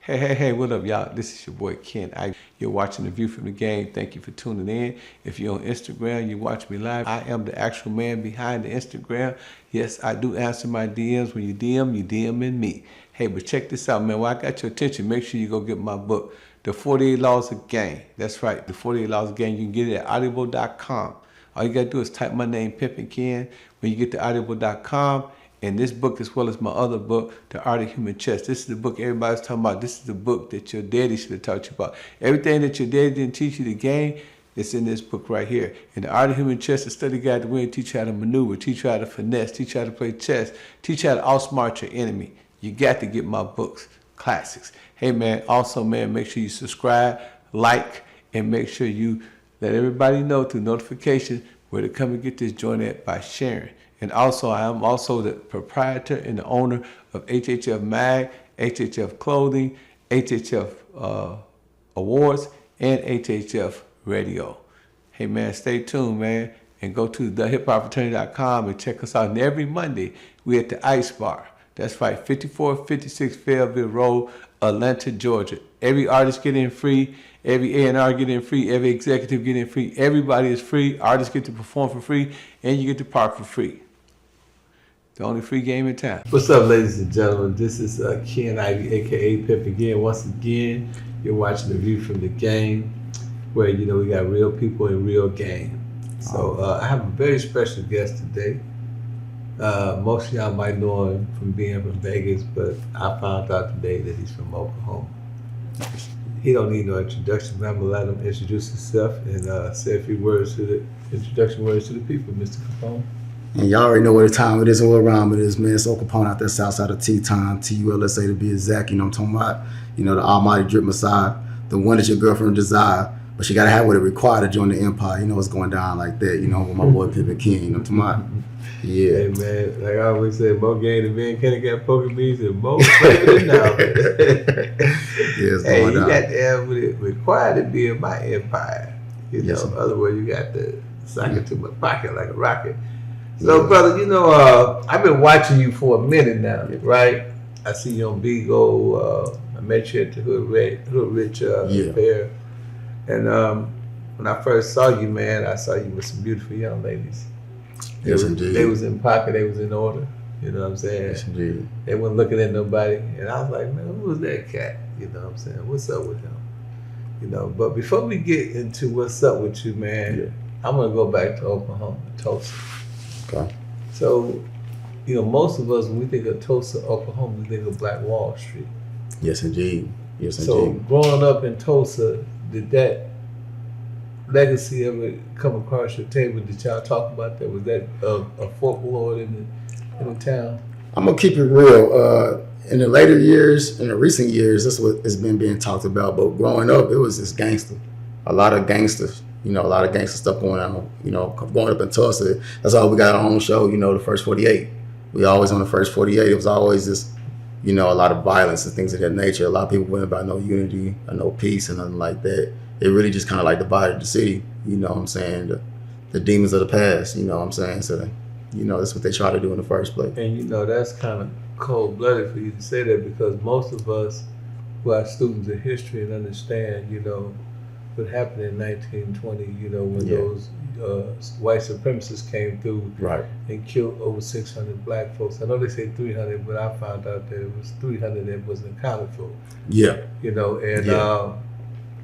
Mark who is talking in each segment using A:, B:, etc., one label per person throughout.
A: Hey, what up, y'all? This is your boy Ken. You're watching The View from the Game. Thank you for tuning in. If you're on Instagram, you watch me live. I am the actual man behind the Instagram. Yes, I do answer my DMs. When you DMing me. Hey, but check this out, man. While I got your attention, make sure you go get my book, The 48 Laws of Game. That's right, The 48 Laws of Game. You can get it at audible.com. All you got to do is type my name, Pimpin' Ken, when you get to audible.com. And this book, as well as my other book, The Art of Human Chess. This is the book everybody's talking about. This is the book that your daddy should have taught you about. Everything that your daddy didn't teach you the game, it's in this book right here. And The Art of Human Chess, a study guide to win, teach you how to maneuver, teach you how to finesse, teach you how to play chess, teach you how to outsmart your enemy. You got to get my books, classics. Hey, man, also, man, make sure you subscribe, like, and make sure you let everybody know through notification where to come and get this joint at by sharing. And also, I am also the proprietor and the owner of HHF Mag, HHF Clothing, HHF Awards, and HHF Radio. Hey, man, stay tuned, man, and go to thehiphopfraternity.com and check us out. And every Monday, we're at the Ice Bar. That's right, 5456 Fayetteville Road, Atlanta, Georgia. Every artist get in free. Every A&R get in free. Every executive get in free. Everybody is free. Artists get to perform for free, and you get to park for free. The only free game in town. What's up, ladies and gentlemen? This is Ken Ivy, a.k.a. Pip again. Once again, you're watching The View from the Game, where, you know, we got real people in real game. So I have a very special guest today. Most of y'all might know him from being from Vegas, but I found out today that he's from Oklahoma. He don't need no introduction, but I'm gonna let him introduce himself and say a few words to the introduction words to the people, Mr. Capone.
B: And y'all already know what the time it is and what around it is, man. It's Tko Capone out there south side of T-Town, T-U-L-S-A to be exact. You know what I'm talking about? You know, the almighty drip Messiah, the one that your girlfriend desire, but she gotta have what it required to join the empire. You know what's going down like that, you know, with my boy Pimpin' Ken, you know what I'm talking about? Yeah.
A: Hey, man, like I always say, more game than man Kenny got poker beans and more flavor than now.
B: Yes,
A: hey, you got to have what it required to be in my empire. You know, in other words, you got to sock it to my pocket like a rocket. So, brother, you know, I've been watching you for a minute now, right? I see you on Beagle. I met you at the Hood Rich Fair. And when I first saw you, man, I saw you with some beautiful young ladies.
B: Yes, indeed.
A: They was in pocket, they was in order. You know what I'm saying?
B: Yes, indeed.
A: They wasn't looking at nobody. And I was like, man, who was that cat? You know what I'm saying? What's up with him? You know, but before we get into what's up with you, man, I'm going to go back to Oklahoma, Tulsa.
B: Okay.
A: So, you know, most of us, when we think of Tulsa, Oklahoma, we think of Black Wall Street.
B: Yes, indeed. Yes,
A: so
B: indeed.
A: So, growing up in Tulsa, did that legacy ever come across your table? Did y'all talk about that? Was that a folklore in the town?
B: I'm going to keep it real. In the later years, in the recent years, that's what has been being talked about. But growing up, it was just gangster. A lot of gangsters. You know, a lot of gangster stuff going on. You know, growing up in Tulsa, that's all we got our own show, you know, the First 48. We always on the First 48. It was always just, you know, a lot of violence and things of that nature. A lot of people went about no unity or no peace and nothing like that. It really just kind of like divided the city, you know what I'm saying? The demons of the past, you know what I'm saying? So, you know, that's what they try to do in the first place.
A: And, you know, that's kind of cold-blooded for you to say that, because most of us who are students of history and understand, you know, what happened in 1920, you know, when those white supremacists came through and killed over 600 black folks. I know they say 300, but I found out that it was 300 that wasn't accounted for.
B: Yeah.
A: You know, and,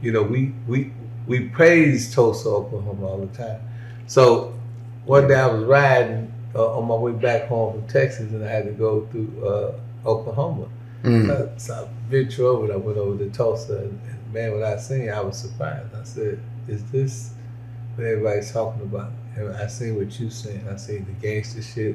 A: you know, we praise Tulsa, Oklahoma all the time. So one day I was riding on my way back home from Texas, and I had to go through Oklahoma. So I ventured over, and I went over to Tulsa, and man, when I seen it, I was surprised. I said, is this what everybody's talking about? And I seen what you seen. I seen the gangster shit.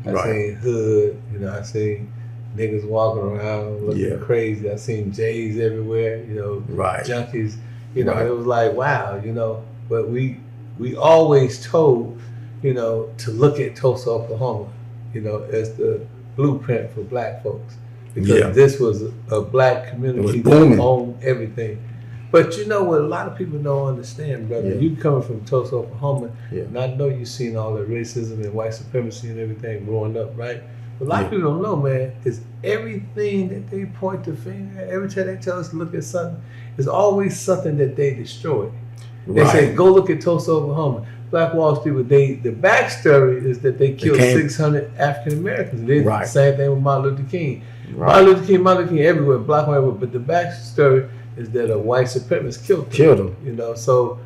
A: I seen hood. You know, I seen niggas walking around looking crazy. I seen J's everywhere. You know, junkies. You know, it was like, wow. You know, but we always told, you know, to look at Tulsa, Oklahoma, you know, as the blueprint for black folks. Because this was a black community that owned everything. But you know what a lot of people don't understand, brother? You coming from Tulsa, Oklahoma, and I know you've seen all the racism and white supremacy and everything growing up, right? A lot of people don't know, man, is everything that they point the finger at, every time they tell us to look at something, is always something that they destroyed. They say, go look at Tulsa, Oklahoma. Black Wall Street, but the backstory is that they killed 600 African Americans. They did the same thing with Martin Luther King. Martin Luther King everywhere, black, white, but the backstory is that a white supremacist killed him. You know, so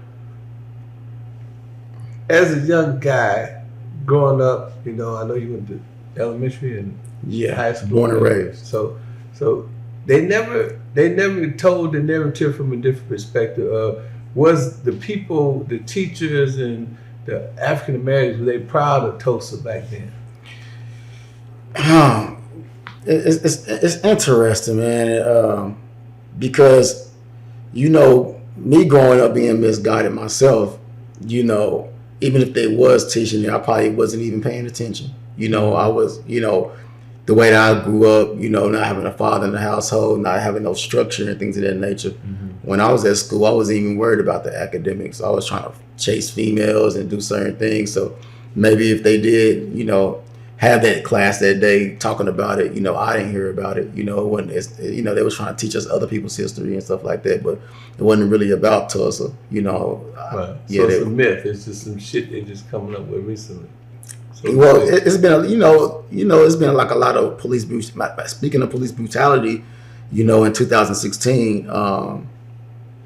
A: as a young guy growing up, you know, I know you went to elementary and high school.
B: Born and raised.
A: So they never told the narrative from a different perspective. Was the people, the teachers, and the African Americans, were they proud of Tulsa back then?
B: It's interesting, man, because, you know, me growing up being misguided myself, you know, even if they was teaching me, I probably wasn't even paying attention. You know, I was, you know, the way that I grew up, you know, not having a father in the household, not having no structure and things of that nature. When I was at school, I wasn't even worried about the academics. I was trying to chase females and do certain things. So maybe if they did, you know, have that class that day talking about it, you know, I didn't hear about it. You know, it wasn't, you know, they was trying to teach us other people's history and stuff like that, but it wasn't really about Tulsa, you know.
A: Right. So it's a myth. It's just some shit they're just coming up with recently. So
B: well, it's been, you know, it's been like a lot of police brutality. Speaking of police brutality, you know, in 2016,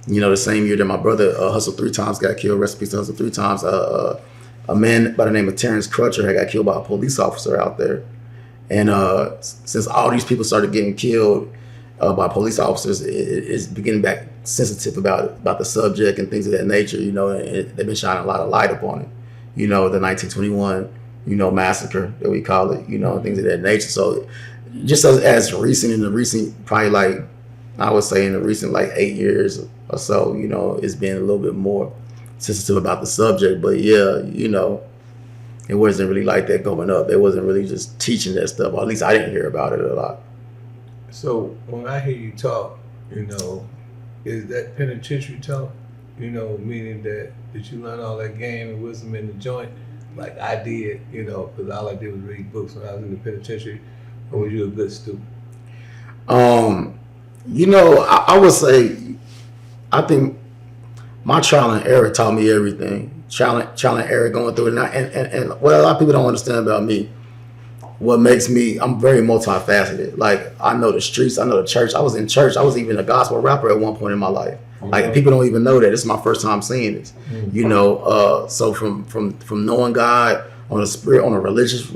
B: you know, the same year that my brother Hustle 3 times got killed, rest in peace to Hustle 3 times, a man by the name of Terrence Crutcher had got killed by a police officer out there. And since all these people started getting killed by police officers, it's beginning back sensitive about the subject and things of that nature, you know, and they've been shining a lot of light upon it. You know, the 1921, you know, massacre that we call it, you know, and things of that nature. So just as recent, in the recent, probably like, I would say in the recent like 8 years or so, you know, it's been a little bit more sensitive about the subject. But yeah, you know, it wasn't really like that going up. It wasn't really just teaching that stuff, or at least I didn't hear about it a lot.
A: So when I hear you talk, you know, is that penitentiary talk? You know, meaning that you learn all that game and wisdom in the joint, like I did, you know, because all I did was read books when I was in the penitentiary, or was you a good student?
B: You know, I would say, I think my trial and error taught me everything. Trial and error going through it. And what a lot of people don't understand about me, what makes me, I'm very multifaceted. Like, I know the streets, I know the church. I was in church. I was even a gospel rapper at one point in my life. Like, people don't even know that. This is my first time seeing this. You know, so from knowing God on a spirit, on a religious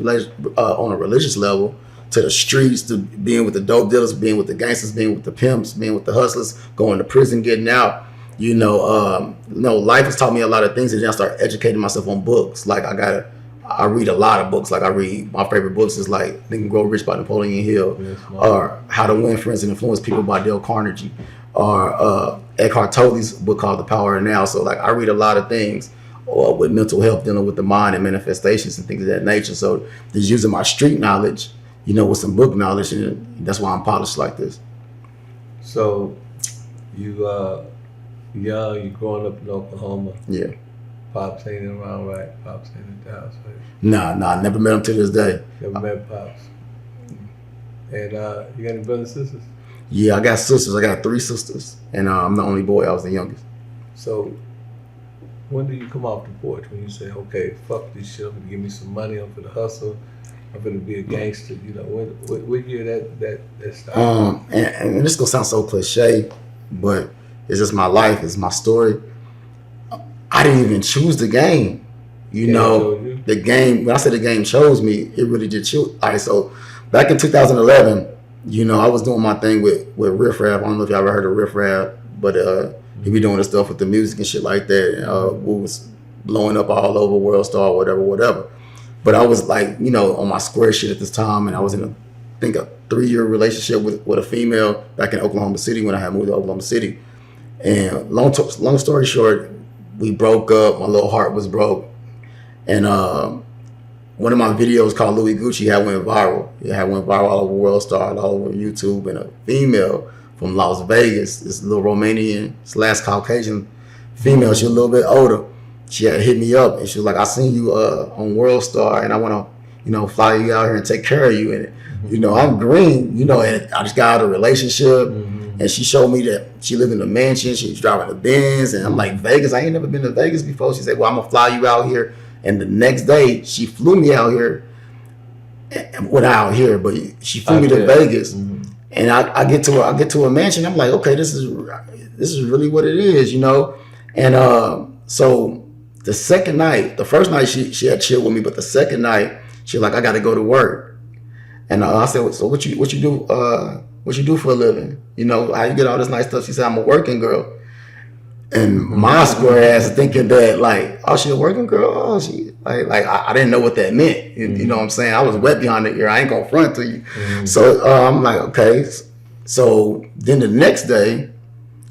B: level, to the streets, to being with the dope dealers, being with the gangsters, being with the pimps, being with the hustlers, going to prison, getting out. You know, life has taught me a lot of things, and then I start educating myself on books. Like, I read a lot of books. Like, my favorite books is like Think and Grow Rich by Napoleon Hill, or How to Win Friends and Influence People by Dale Carnegie, or Eckhart Tolle's book called The Power of Now. So like, I read a lot of things with mental health, dealing with the mind and manifestations and things of that nature. So just using my street knowledge, you know, with some book knowledge, and that's why I'm polished like this.
A: So you young, you growing up in Oklahoma.
B: Yeah.
A: Pops ain't around, right? Pops ain't in the house, right?
B: Nah, never met him to this day.
A: Never met Pops. And you got any brothers and sisters?
B: Yeah, I got sisters. I got 3 sisters, and I'm the only boy. I was the youngest.
A: So when do you come off the porch, when you say, okay, fuck this shit, I'm gonna give me some money, I'm gonna hustle, I'm gonna be a gangster? You know, what year that started?
B: And this is gonna sound so cliche, but it's just my life, it's my story. I didn't even choose the game. You know, the game, when I say the game chose me, it really did choose. All right, so back in 2011, you know, I was doing my thing with Riff Raff. I don't know if y'all ever heard of Riff Raff, but he be doing the stuff with the music and shit like that. We was blowing up all over World Star, whatever. But I was like, you know, on my square shit at this time, and I was in a 3-year relationship with a female back in Oklahoma City when I had moved to Oklahoma City. And long story short, we broke up. My little heart was broke, and one of my videos called Louis Gucci had went viral. It had went viral all over World Star, all over YouTube, and a female from Las Vegas, this little Romanian / Caucasian female, she was a little bit older. She had hit me up, and she was like, "I seen you on World Star, and I want to, fly you out here and take care of you. And, I'm green, and I just got out of a relationship. And she showed me that she lived in a mansion. She was driving a Benz. And I'm like, Vegas? I ain't never been to Vegas before. She said, well, I'm going to fly you out here. And the next day, she flew me out here. Out here, but she flew me to Vegas. And I get to a mansion. I'm like, okay, this is really what it is, And so the second night, the first night she had chill with me, but the second night she like, I got to go to work. And I said, so what you do? What you do for a living? How you get all this nice stuff? She said, I'm a working girl. And my square ass thinking that like, oh, she a working girl? Oh, she like I didn't know what that meant. You know what I'm saying? I was wet behind the ear. I ain't gonna front to you. So I'm like, okay. So then the next day,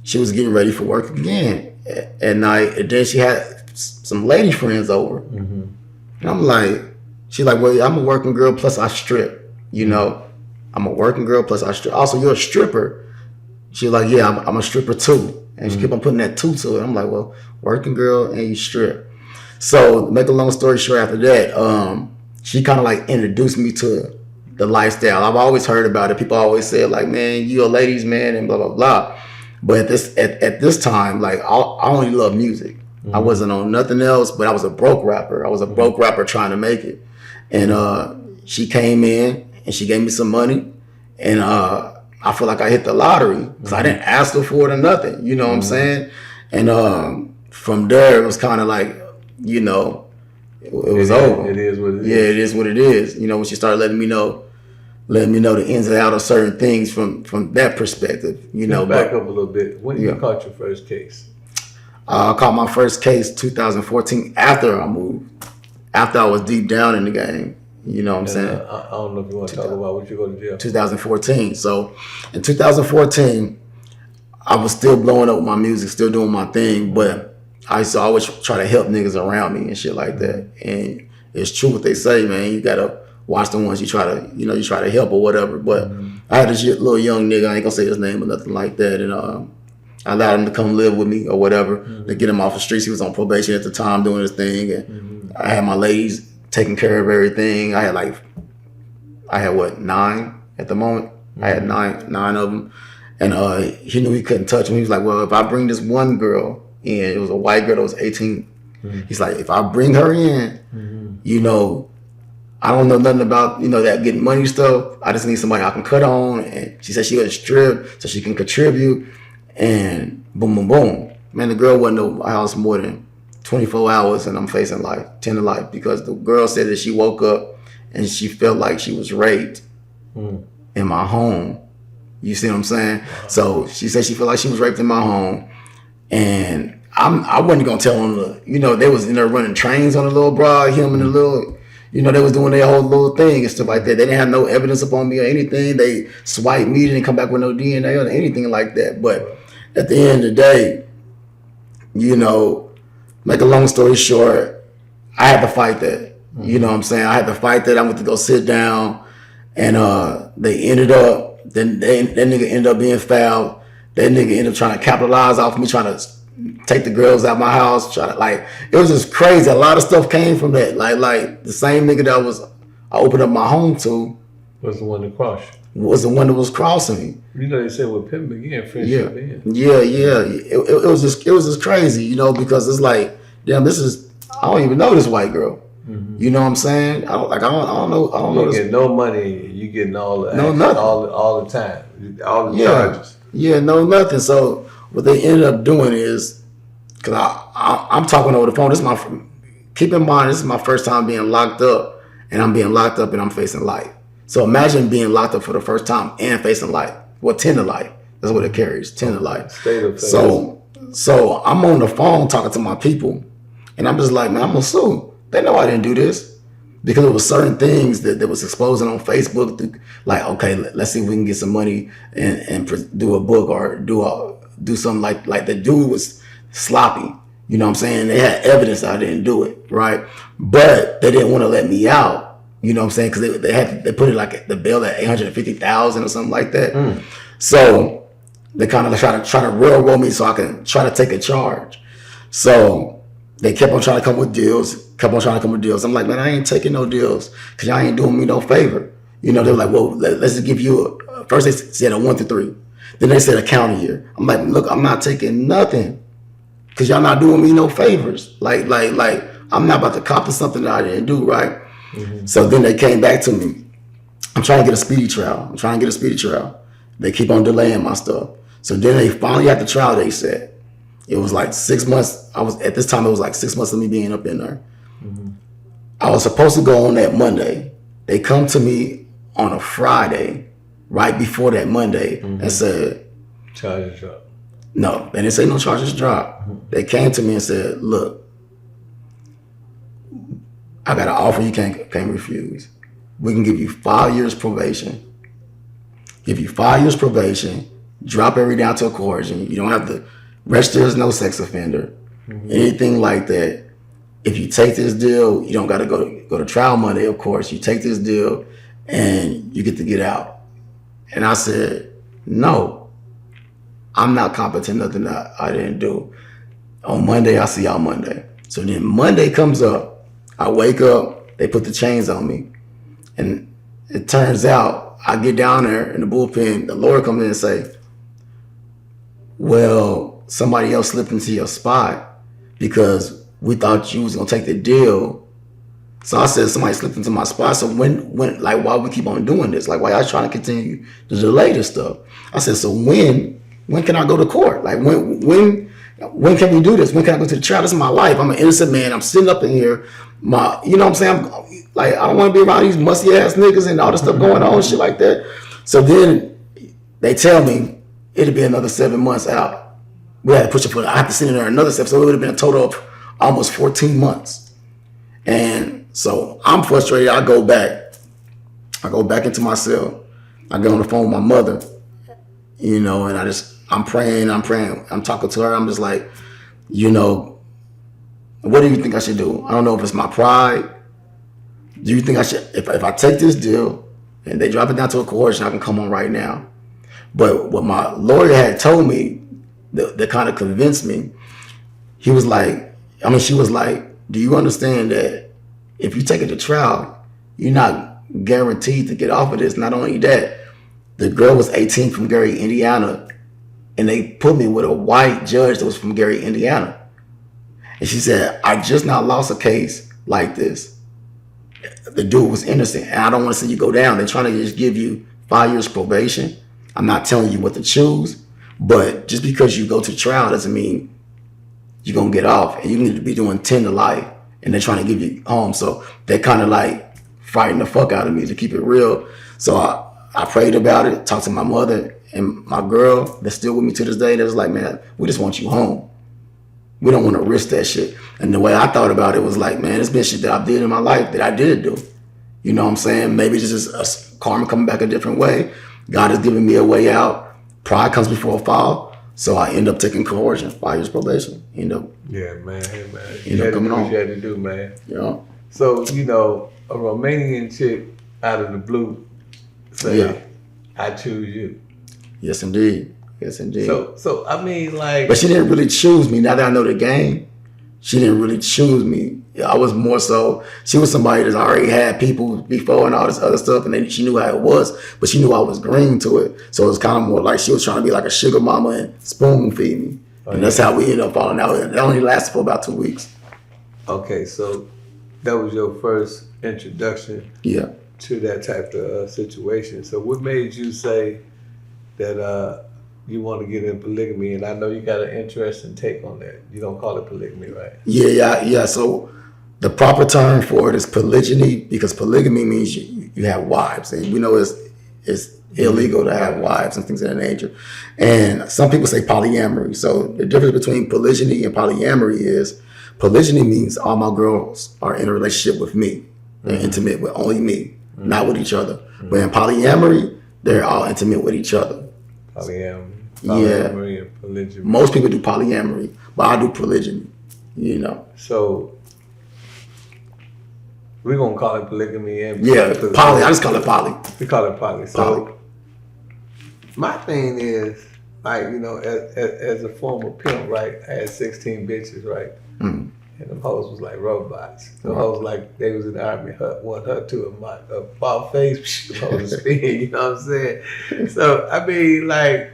B: she was getting ready for work again at night, and then she had some lady friends over. And I'm like, she's like, well, I'm a working girl plus I strip. I'm a working girl plus I strip. Also, you're a stripper. She's like, yeah, I'm a stripper too. And she kept on putting that two to it. I'm like, well, working girl and you strip. So make a long story short, after that, she kind of like introduced me to the lifestyle. I've always heard about it. People always say like, man, you a ladies man and blah, blah, blah. But at this time, like I only love music. I wasn't on nothing else, but I was a broke rapper. I was a broke rapper trying to make it. And she came in and she gave me some money. And I feel like I hit the lottery because I didn't ask her for it or nothing. You know what I'm saying? And from there, it was kind of like, it was over.
A: It is what it is.
B: Yeah, it is what it is. When she started letting me know the ins and outs of certain things from that perspective.
A: Back up a little bit. When you caught your first case?
B: I caught my first case 2014 after I moved. After I was deep down in the game. You know what I'm saying?
A: I don't know if you want to talk about what you go to jail.
B: 2014. So in 2014, I was still blowing up with my music, still doing my thing, but I used to always try to help niggas around me and shit like that. And it's true what they say, man. You gotta watch the ones you try to help or whatever. But I had this little young nigga, I ain't gonna say his name or nothing like that, and I allowed him to come live with me or whatever to get him off the streets. He was on probation at the time doing his thing, and I had my ladies taking care of everything. I had 9 at the moment. I had nine of them. And he knew he couldn't touch them. He was like, well, if I bring this one girl in, it was a white girl that was 18. He's like, if I bring her in, I don't know nothing about, that getting money stuff. I just need somebody I can cut on. And she said she would strip so she can contribute. And boom, boom, boom. Man, the girl wasn't in the house more than 24 hours and I'm facing life, 10 to life, because the girl said that she woke up and she felt like she was raped in my home. You see what I'm saying? So she said she felt like she was raped in my home. And I wasn't going to tell them, they was in there running trains on the little broad, him and the little, they was doing their whole little thing and stuff like that. They didn't have no evidence upon me or anything. They swiped me, didn't come back with no DNA or anything like that. But at the end of the day, make a long story short, I had to fight that. You know what I'm saying? I had to fight that. I went to go sit down, and they ended up, that nigga ended up being fouled. That nigga ended up trying to capitalize off me, trying to take the girls out my house. It was just crazy. A lot of stuff came from that. Like the same nigga that I opened up my home to
A: was the one that crossed you.
B: Was the one that was crossing me.
A: They said with Pimp again, friendship in.
B: Yeah. It was just crazy, because it's like, damn, I don't even know this white girl. You know what I'm saying? I don't know.
A: You get no money. You getting all the
B: no nothing
A: all the time, all the charges.
B: Yeah, no nothing. So what they ended up doing is, because I'm talking over the phone. Keep in mind, this is my first time being locked up, and I'm being locked up and I'm facing life. So imagine being locked up for the first time and facing life. Well, 10 to life. That's what it carries. 10 to life.
A: State of
B: so I'm on the phone talking to my people, and I'm just like, man, I'm gonna sue. They know I didn't do this, because it was certain things that was exposing on Facebook. Like, okay, let's see if we can get some money and do a book or do something like the dude was sloppy. You know what I'm saying? They had evidence I didn't do it, right? But they didn't want to let me out. You know what I'm saying? Because they put it like the bail at $850,000 or something like that. So they kind of try to railroad me so I can try to take a charge. So They kept on trying to come with deals, I'm like, man, I ain't taking no deals because y'all ain't doing me no favor. You know, they're like, well, let's just give you first they said a 1 to 3. Then they said a county year. I'm like, look, I'm not taking nothing because y'all not doing me no favors. Like, I'm not about to cop to something that I didn't do, right? Mm-hmm. So then they came back to me. I'm trying to get a speedy trial. They keep on delaying my stuff. So then they finally had the trial they said. It was like 6 months. At this time, it was like 6 months of me being up in there. Mm-hmm. I was supposed to go on that Monday. They come to me on a Friday, right before that Monday, and said,
A: charges drop.
B: No, they didn't say no charges drop. Mm-hmm. They came to me and said, look, I got an offer you can't refuse. We can give you 5 years probation. Drop everything down to a coercion. You don't have to register as no sex offender, anything like that. If you take this deal, you don't got to go to trial Monday, of course. You take this deal and you get to get out. And I said, no, I'm not competent, nothing that I didn't do. On Monday, I'll see y'all Monday. So then Monday comes up, I wake up, they put the chains on me. And it turns out I get down there in the bullpen, the lawyer comes in and say, well, somebody else slipped into your spot because we thought you was gonna take the deal. So I said, somebody slipped into my spot. So when like, why we keep on doing this? Like, why y'all trying to continue to delay this stuff? I said, so when can I go to court? Like, when can we do this? When can I go to the trial? This is my life. I'm an innocent man. I'm sitting up in here. You know what I'm saying? I don't want to be around these musty ass niggas and all this stuff going on, shit like that. So then they tell me it'll be another 7 months out. We had to push it for. I have to sit in there another 7, so it would have been a total of almost 14 months. And so I'm frustrated. I go back into my cell. I get on the phone with my mother, you know, and I'm praying. I'm talking to her. I'm just like, you know, what do you think I should do? I don't know if it's my pride. Do you think I should, if I take this deal and they drop it down to a coercion, I can come on right now? But what my lawyer had told me that kind of convinced me, she was like, do you understand that if you take it to trial, you're not guaranteed to get off of this? Not only that, the girl was 18 from Gary, Indiana, and they put me with a white judge that was from Gary, Indiana. And she said, I just now lost a case like this. The dude was innocent, and I don't want to see you go down. They're trying to just give you 5 years probation. I'm not telling you what to choose, but just because you go to trial doesn't mean you're going to get off. And you need to be doing 10 to life, and they're trying to give you home. So they kind of like fighting the fuck out of me, to keep it real. So I prayed about it, talked to my mother and my girl that's still with me to this day. They was like, man, we just want you home. We don't want to risk that shit. And the way I thought about it was like, man, it's been shit that I did in my life that I did do. You know what I'm saying? Maybe it's just a karma coming back a different way. God has given me a way out. Pride comes before a fall. So I end up taking coercion, 5 years probation.
A: Yeah, man. Hey, man.
B: You had to do
A: what you had to do, man.
B: Yeah.
A: So, you know, a Romanian chick out of the blue say, I choose you.
B: Yes, indeed.
A: So I mean, like,
B: but she didn't really choose me. Now that I know the game, she didn't really choose me. I was more so, she was somebody that already had people before and all this other stuff, and then she knew how it was, but she knew I was green to it. So it was kind of more like she was trying to be like a sugar mama and spoon feed me. And that's how we ended up falling out. It only lasted for about 2 weeks.
A: Okay, so that was your first introduction to that type of situation. So what made you say that you want to get in polygamy? And I know you got an interesting take on that. You don't call it polygamy, right?
B: Yeah. So the proper term for it is polygyny, because polygamy means you have wives, and we know it's illegal to have wives and things of that nature. And some people say polyamory. So the difference between polygyny and polyamory is polygyny means all my girls are in a relationship with me. They're intimate with only me, not with each other. But in polyamory, they're all intimate with each other.
A: Polyamory and polygyny.
B: Most people do polyamory, but I do polygyny, you know.
A: So we're going to call it polygamy. And
B: poly. I just call it poly.
A: We call it poly. So my thing is, like, you know, as a former pimp, right, I had 16 bitches, right? And hoes was like robots. The hoes like they was in the army. Her to a bald face. Them hoes was spin. You know what I'm saying? So I mean, like,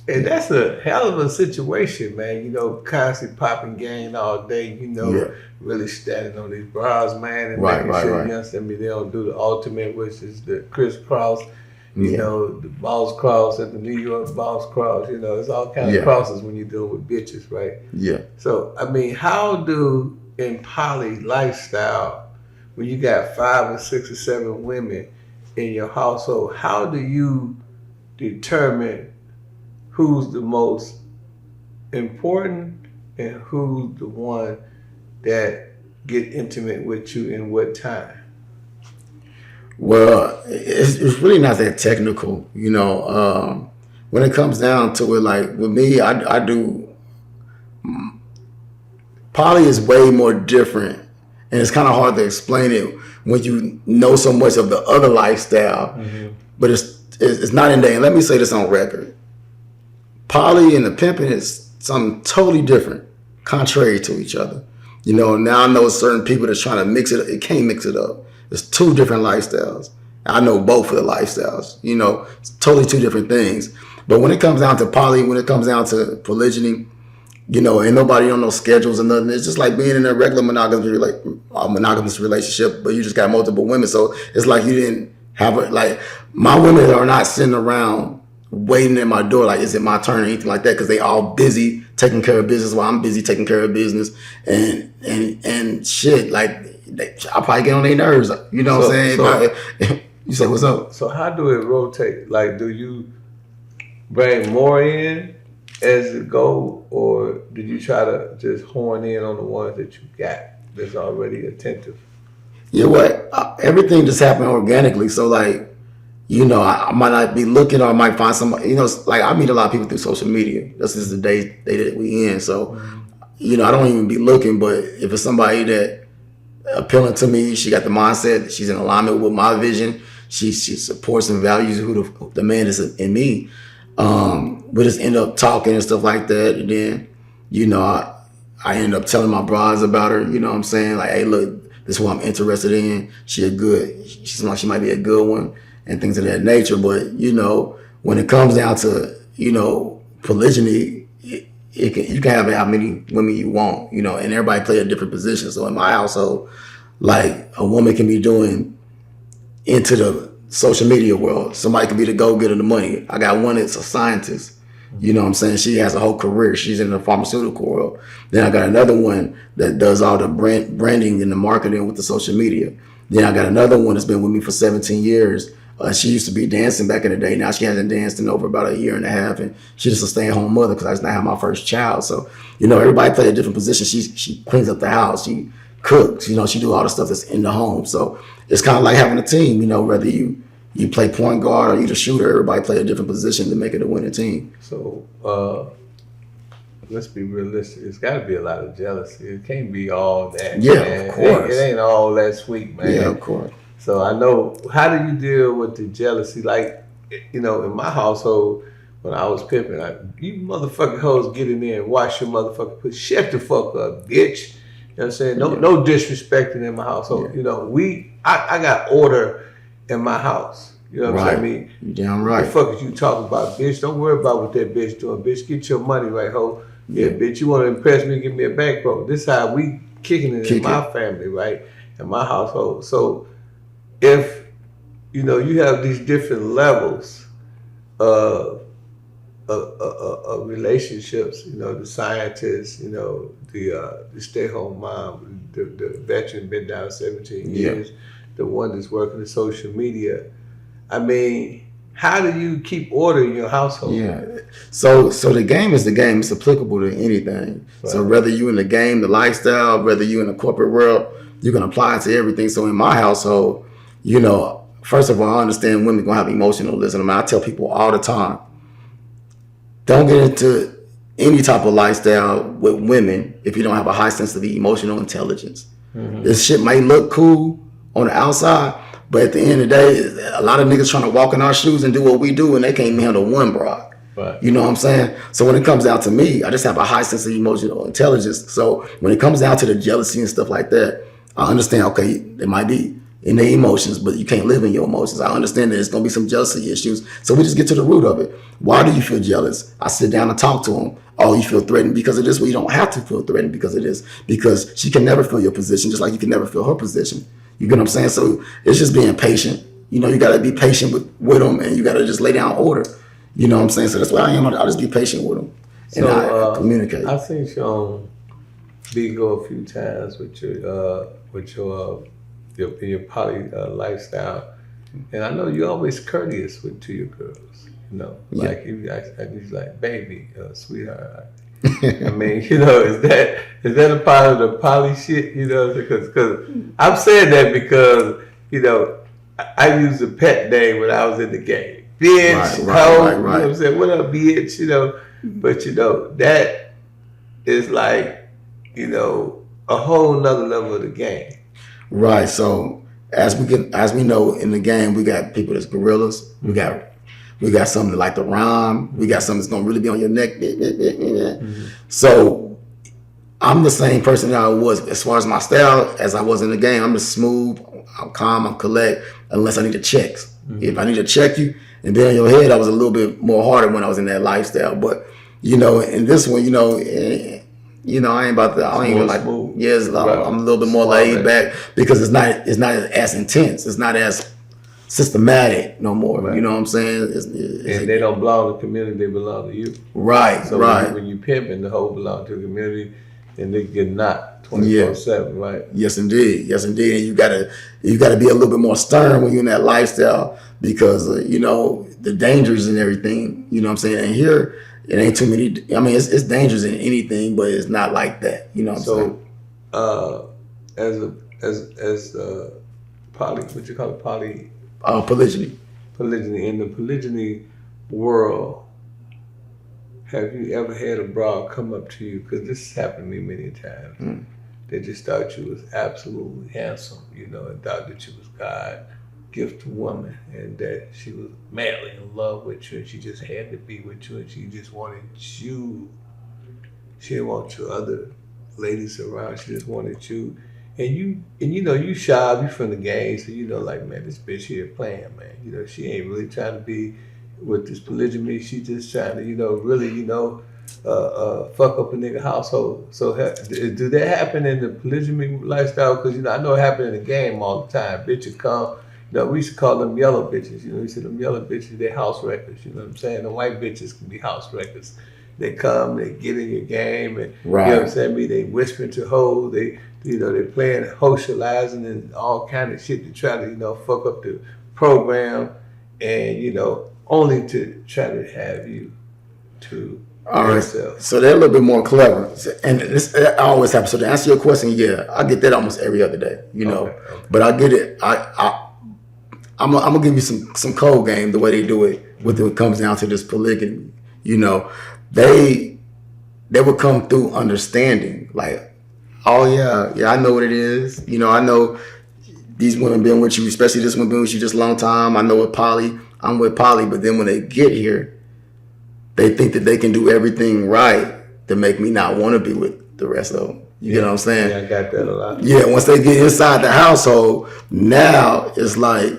A: and that's a hell of a situation, man. You know, constantly popping game all day. You know, really standing on these bras, man, and making sure you understand me. They don't do the ultimate, which is the crisscross. You know, the balls cross at the New York balls cross. You know, it's all kind of crosses when you're dealing with bitches, right?
B: Yeah.
A: So, I mean, how do, in poly lifestyle, when you got 5 or 6 or 7 women in your household, how do you determine who's the most important and who's the one that get intimate with you in what time?
B: Well, it's really not that technical, you know. When it comes down to it, like with me, I do poly is way more different, and it's kind of hard to explain it when you know so much of the other lifestyle. But it's not in there. And let me say this on record: poly and the pimping is something totally different, contrary to each other. You know, now I know certain people that's trying to mix it. It can't mix it up. It's 2 different lifestyles. I know both of the lifestyles. You know, it's totally 2 different things. But when it comes down to poly, when it comes down to polygyny, you know, ain't nobody on no schedules or nothing. It's just like being in a regular monogamous relationship, but you just got multiple women. So it's like you didn't have like my women are not sitting around waiting at my door like, is it my turn or anything like that? Because they all busy taking care of business while I'm busy taking care of business and shit. Like I probably get on their nerves. You know what I'm saying? You say, what's up?
A: So how do it rotate? Like, do you bring more in as it go, or did you try to just horn in on the ones that you got that's already attentive?
B: You know what? Everything just happened organically. So like, you know, I might not be looking, or I might find somebody, you know, like I meet a lot of people through social media. This is the day that we in. So, you know, I don't even be looking, but if it's somebody that appealing to me, she got the mindset, she's in alignment with my vision, she supports and values who the man is in me. We just end up talking and stuff like that. And then, you know, I end up telling my bros about her, you know what I'm saying? Like, hey, look, this is what I'm interested in. She might be a good one and things of that nature. But, you know, when it comes down to, you know, polygyny, you can have how many women you want, you know, and everybody play a different position. So in my household, like a woman can be doing into the social media world. Somebody could be the go-getter, the money. I got one that's a scientist. You know what I'm saying? She has a whole career. She's in the pharmaceutical world. Then I got another one that does all the branding and the marketing with the social media. Then I got another one that's been with me for 17 years. She used to be dancing back in the day. Now she hasn't danced in over about a year and a half. And she's just a stay-at-home mother because I just now have my first child. So, you know, everybody play a different position. She cleans up the house. She cooks. You know, she do all the stuff that's in the home. So it's kind of like having a team, you know, whether you play point guard or you the shooter, everybody play a different position to make it a winning team.
A: So let's be realistic. It's got to be a lot of jealousy. It can't be all that.
B: Yeah,
A: man.
B: of course.
A: It ain't all that sweet, man.
B: Yeah, of course.
A: So I know, how do you deal with the jealousy? Like, you know, in my household, when I was pimping, you motherfucking hoes get in there and wash your motherfucking pussy. Shut the fuck up, bitch. You know what I'm saying? No disrespecting in my household.
B: Yeah.
A: You know, I got order in my house. You know what I'm saying? I mean,
B: you damn right.
A: The fuck is you talking about, bitch? Don't worry about what that bitch doing, bitch. Get your money right, ho. Yeah, bitch, you want to impress me, give me a bankroll. This is how we kicking it in my family, right? In my household. So if, you know, you have these different levels of relationships, you know, the scientist, you know, the stay-home mom, the veteran been down 17 years, the one that's working in social media. I mean, how do you keep order in your household?
B: Yeah. So the game is the game. It's applicable to anything. Right. So whether you in the game, the lifestyle, whether you in the corporate world, you can apply it to everything. So in my household, you know, first of all, I understand women gonna have emotionalism. I mean, I tell people all the time, don't get into any type of lifestyle with women if you don't have a high sense of emotional intelligence. Mm-hmm. This shit might look cool on the outside, but at the end of the day, a lot of niggas trying to walk in our shoes and do what we do, and they can't handle one broad.
A: Right.
B: You know what I'm saying? So when it comes down to me, I just have a high sense of emotional intelligence. So when it comes down to the jealousy and stuff like that, I understand, okay, they might be in their emotions, but you can't live in your emotions. I understand that there's going to be some jealousy issues. So we just get to the root of it. Why do you feel jealous? I sit down and talk to them. Oh, you feel threatened because of this? Well, you don't have to feel threatened because of this, because she can never feel your position, just like you can never feel her position. You get what I'm saying? So it's just being patient. You know, you got to be patient with them, and you got to just lay down order. You know what I'm saying? So that's why I am. I'll just be patient with them and I communicate.
A: I've seen you on Bigo a few times with your poly lifestyle, and I know you're always courteous to your girls. You know, like he's like, baby, sweetheart. I mean, you know, is that a part of the poly shit? You know, because I'm saying that because you know I used a pet name when I was in the game. Bitch, you know what I'm saying? What up, bitch? You know, but you know that is like, you know, a whole nother level of the game.
B: Right. So as we know in the game, we got people that's gorillas. We got something that like the rhyme. We got something that's gonna really be on your neck. Mm-hmm. So I'm the same person that I was as far as my style as I was in the game. I'm just smooth. I'm calm. I'm collect. Unless I need to check. Mm-hmm. If I need to check you and be on your head, I was a little bit more harder when I was in that lifestyle. But you know, in this one, you know, I ain't about to. I don't even like. Yes, I'm a little bit more laid back because it's not as intense. It's not as systematic no more. Right. You know what I'm saying?
A: And they don't belong to the community; they belong to you.
B: Right.
A: So when you pimping, the whole belong to the community, and they get knocked 24/7. Right.
B: Yes, indeed. Yes, indeed. And you gotta be a little bit more stern when you're in that lifestyle because you know the dangers and everything. You know what I'm saying? And here. It ain't too many. I mean, it's dangerous in anything, but it's not like that. You know what I'm
A: saying? As poly, what you call it,
B: polygyny.
A: Polygyny in the polygyny world, have you ever had a broad come up to you? Because this has happened to me many times. Mm. They just thought you was absolutely handsome, you know, and thought that you was God. Gift woman, and that she was madly in love with you, and she just had to be with you, and she just wanted you. She didn't want two other ladies around. She just wanted you, and you know you shy, you from the game, so you know like man, this bitch here playing, man. You know she ain't really trying to be with this polygamy. She just trying to really fuck up a nigga household. So do that happen in the polygamy lifestyle? Because I know it happen in the game all the time. Bitches come. No, we used to call them yellow bitches. We said them yellow bitches, they're house wreckers. You know what I'm saying? The white bitches can be house wreckers. They come, they get in your game, and you know what I'm saying? They whispering to hoes. They playing socializing and all kind of shit to try to fuck up the program, and only to try to have you to.
B: All right. So they're a little bit more clever, and this always happens. So to answer your question, yeah, I get that almost every other day. Okay. But I get it. I'm gonna give you some code game the way they do it when it comes down to this polygamy. They would come through understanding, like, oh yeah, I know what it is. I know these women been with you, especially this one been with you just a long time. I know with poly, I'm with poly, but then when they get here, they think that they can do everything right to make me not want to be with the rest of them. You get what I'm saying?
A: Yeah, I got that a lot.
B: Yeah, once they get inside the household, now it's like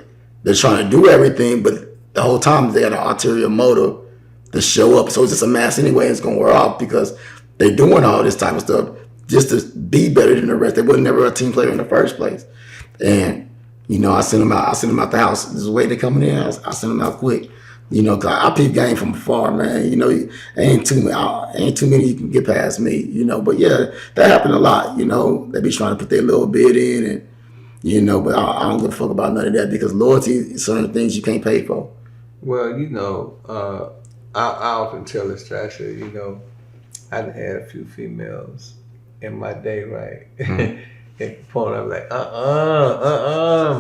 B: they're trying to do everything, but the whole time they got an ulterior motive to show up. So it's just a mask anyway. It's going to wear off because they're doing all this type of stuff just to be better than the rest. They were never a team player in the first place. And, I send them out. I send them out the house. This is the way they're coming in. I send them out quick. Cause I peep game from afar, man. Ain't too many you can get past me. But yeah, that happened a lot. They be trying to put their little bit in, and but I don't give a fuck about none of that because loyalty is certain things you can't pay for.
A: Well, I often tell this Strasher, I done had a few females in my day, right? Mm-hmm. And Capone, I'm like,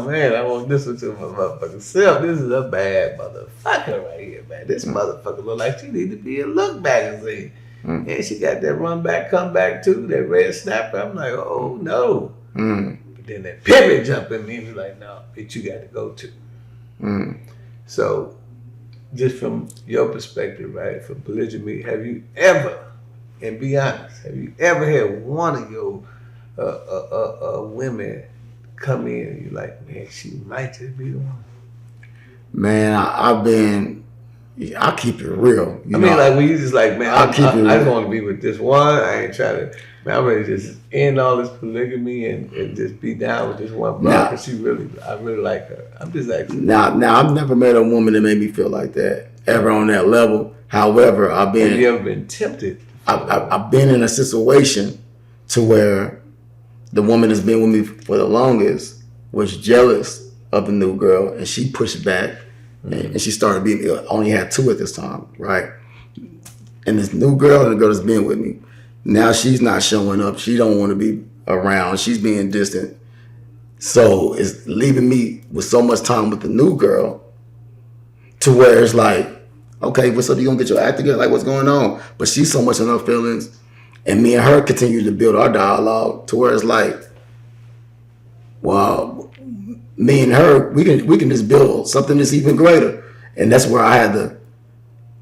A: man, I won't listen to my motherfucking self. This is a bad motherfucker right here, man. This motherfucker look like she need to be in Look magazine. Mm. And she got that run back, come back too, that red snapper. I'm like, oh no. Mm. But then that pivot jump in me and was like, no, bitch, you got to go to. Mm. So just from your perspective, right, from polygamy, have you ever, and be honest, have you ever had one of your women come in and you're like, man, she might just be the one?
B: Man, I keep it real.
A: I mean, like when you just like, man, I just
B: real.
A: want to be with this one. I ain't trying to, man, I'm ready to just end all this polygamy and just be down with this one bride because I really like her. I'm just asking.
B: Now, I've never met a woman that made me feel like that ever on that level. However,
A: Have you ever been tempted?
B: I've been in a situation to where the woman that's been with me for the longest was jealous of the new girl, and she pushed back, and she started being. Only had 2 at this time, right? And this new girl and the girl that's been with me, now she's not showing up. She don't want to be around. She's being distant. So it's leaving me with so much time with the new girl to where it's like, okay, what's up? You gonna get your act together? Like, what's going on? But she's so much in her feelings. And me and her continue to build our dialogue to where it's like, well, me and her, we can just build something that's even greater. And that's where I had to,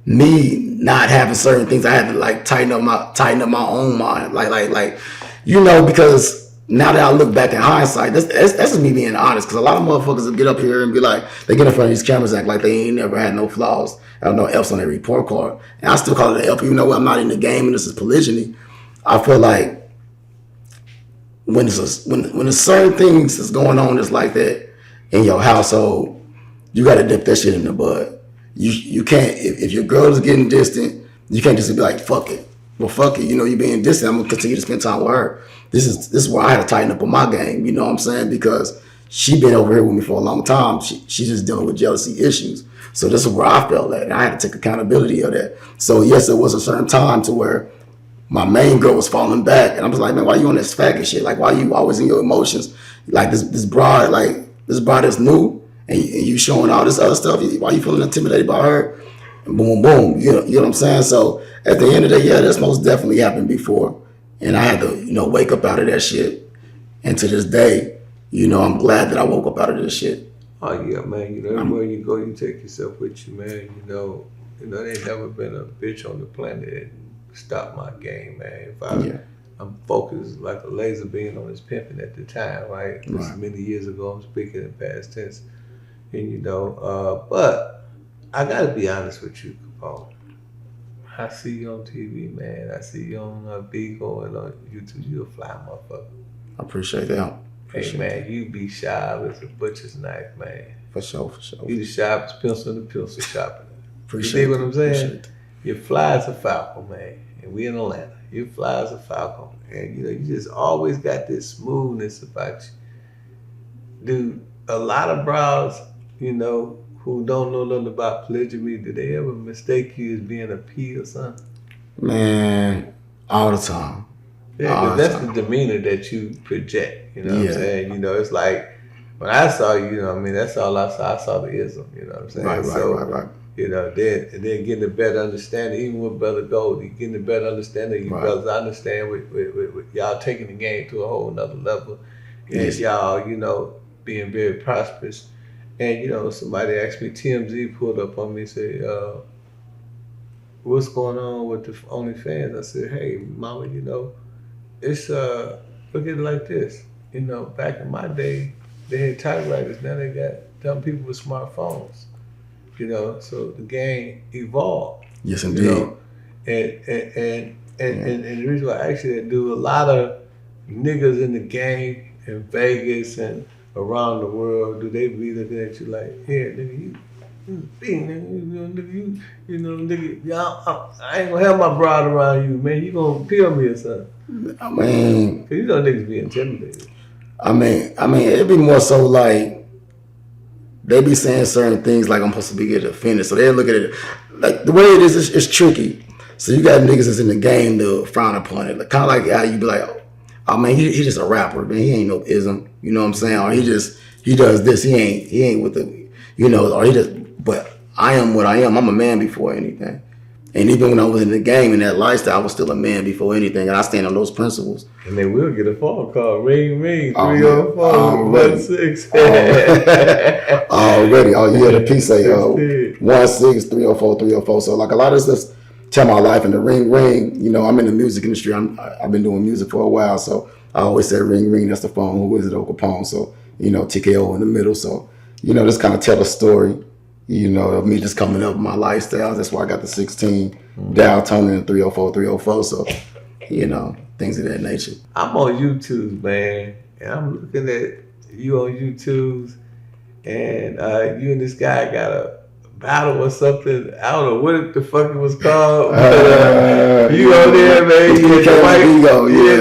B: me not having certain things, I had to like tighten up my own mind. Like, because now that I look back in hindsight, that's just me being honest. Because a lot of motherfuckers will get up here and be like, they get in front of these cameras and act like they ain't never had no flaws. I don't know F's on their report card. And I still call it an F, even though I'm not in the game and this is polygyny. I feel like when there's certain things that's going on that's like that in your household, you got to dip that shit in the bud. You can't, if your girl is getting distant, you can't just be like, fuck it. Well, fuck it. You being distant, I'm going to continue to spend time with her. This is where I had to tighten up on my game. You know what I'm saying? Because she been over here with me for a long time. She's just dealing with jealousy issues. So this is where I felt at. And I had to take accountability of that. So yes, it was a certain time to where my main girl was falling back. And I was like, man, why you on this faggot shit? Like, why you always in your emotions? Like this broad is new and you showing all this other stuff. Why you feeling intimidated by her? And boom, boom. You know what I'm saying? So at the end of the day, yeah, that's most definitely happened before. And I had to, wake up out of that shit. And to this day, I'm glad that I woke up out of this shit.
A: Oh yeah, man. Everywhere you go, you take yourself with you, man. There ain't never been a bitch on the planet that stop my game, man. I'm focused like a laser beam on this pimping at the time, right? This is many years ago. I'm speaking in past tense, and but I gotta be honest with you, Capone. I see you on TV, man. I see you on Beagle and on YouTube. You a fly motherfucker.
B: I appreciate that.
A: Hey man, you be sharp as a butcher's knife, man.
B: For sure.
A: You the sharpest pencil in the pencil sharpener.
B: Appreciate
A: you see what I'm saying?
B: Appreciate
A: You fly as a falcon, man. And we in Atlanta. You fly as a falcon. And you just always got this smoothness about you. Dude, a lot of brows, who don't know nothing about polygamy, do they ever mistake you as being a P or something?
B: Man, all the time.
A: Yeah, because that's the demeanor that you project. You know what I'm saying? It's like when I saw you, that's all I saw. I saw the ism. You know what I'm saying?
B: Right.
A: Then getting a better understanding, even with Brother Goldie, getting a better understanding. You brothers, I understand with y'all taking the game to a whole nother level, and y'all, being very prosperous. And somebody asked me, TMZ pulled up on me and said, "What's going on with the OnlyFans?" I said, "Hey, mama, it's look at it like this. Back in my day, they had typewriters. Now they got dumb people with smartphones. So the game evolved.
B: Yes, indeed.
A: And the reason why I actually do a lot of niggas in the game in Vegas and around the world, do they be looking at you like, here, nigga, you being, nigga, nigga, I ain't gonna have my broad around you, man. You gonna peel me or something."
B: I mean,
A: cause niggas be intimidated.
B: I mean, it'd be more so like they be saying certain things like I'm supposed to be getting offended. So they look at it like the way it is. It's tricky. So you got niggas that's in the game that frown upon it. Like, kind of like how you be like, oh man, he just a rapper, man. He ain't no ism. You know what I'm saying? Or he does this. He ain't with the, or he just. But I am what I am. I'm a man before anything. And even when I was in the game in that lifestyle, I was still a man before anything, and I stand on those principles.
A: And then we'll get a phone call. Ring, ring,
B: Oh,
A: 304-16.
B: Already. Oh, yeah, the piece say 1-6-304-304. So, like, a lot of stuff tell my life in the ring, ring. You know, I'm in the music industry. I've been doing music for a while, so I always say ring, ring. That's the phone. Who is it? Tko Capone. So, you know, TKO in the middle. So, you know, just kind of tell a story, you know, of me just coming up with my lifestyle. That's why I got the 16 dial tone in 304-304. So, you know, things of that nature.
A: I'm on YouTube, man, and I'm looking at you on YouTube, and you and this guy got a battle or something. I don't know what the fuck it was called. You on there, man. You had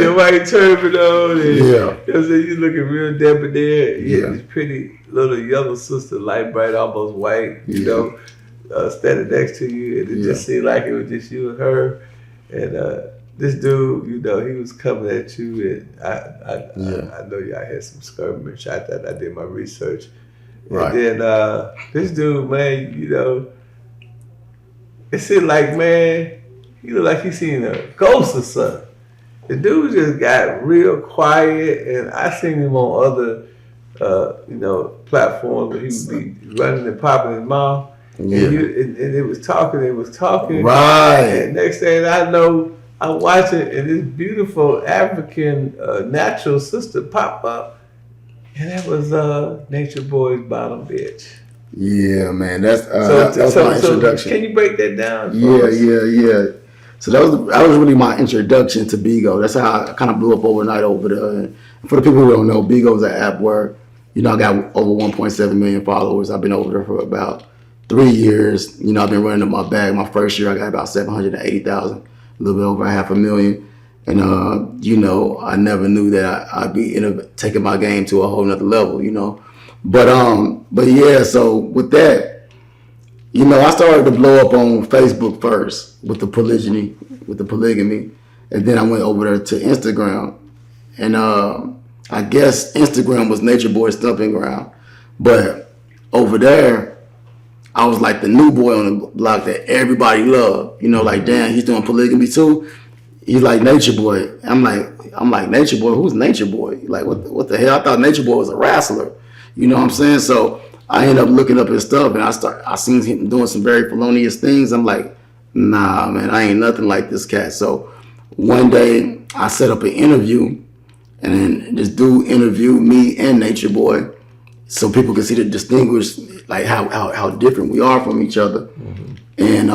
A: the white turban on. And, you know what I'm saying? You looking real debonair. You had this pretty little yellow sister, light bright, almost white, you know, standing next to you. And it just seemed like it was just you and her. And this dude, you know, he was coming at you. And I know y'all had some skirmish. I thought I did my research. Right. And then this dude, man, you know, it seemed like, man, he looked like he seen a ghost or something. The dude just got real quiet, and I seen him on other, you know, platforms where he would be running and popping his mouth. And it was talking. Right. And next thing I know, I'm watching, and this beautiful African natural sister pop up. And that was Nature Boy's bottom bitch.
B: Yeah, man. That's my introduction.
A: Can you break that down?
B: Yeah. So that was really my introduction to Bigo. That's how I kind of blew up overnight over there. And for the people who don't know, Bigo is an app where, you know, I got over 1.7 million followers. I've been over there for about 3 years. You know, I've been running up my bag. My first year, I got about 780,000, a little bit over 500,000. And, you know, I never knew that I'd be taking my game to a whole nother level, you know. But yeah, so with that, you know, I started to blow up on Facebook first with the polygamy. And then I went over there to Instagram. And I guess Instagram was Nature Boy's stomping ground. But over there, I was like the new boy on the block that everybody loved. You know, like, damn, he's doing polygamy too. He's like Nature Boy. I'm like Nature Boy. Who's Nature Boy? Like what the hell? I thought Nature Boy was a wrestler. You know what I'm saying? So I ended up looking up his stuff, and I seen him doing some very felonious things. I'm like, nah, man, I ain't nothing like this cat. So one day I set up an interview, and then this dude interviewed me and Nature Boy, so people could see the distinguish, like how different we are from each other. Mm-hmm. And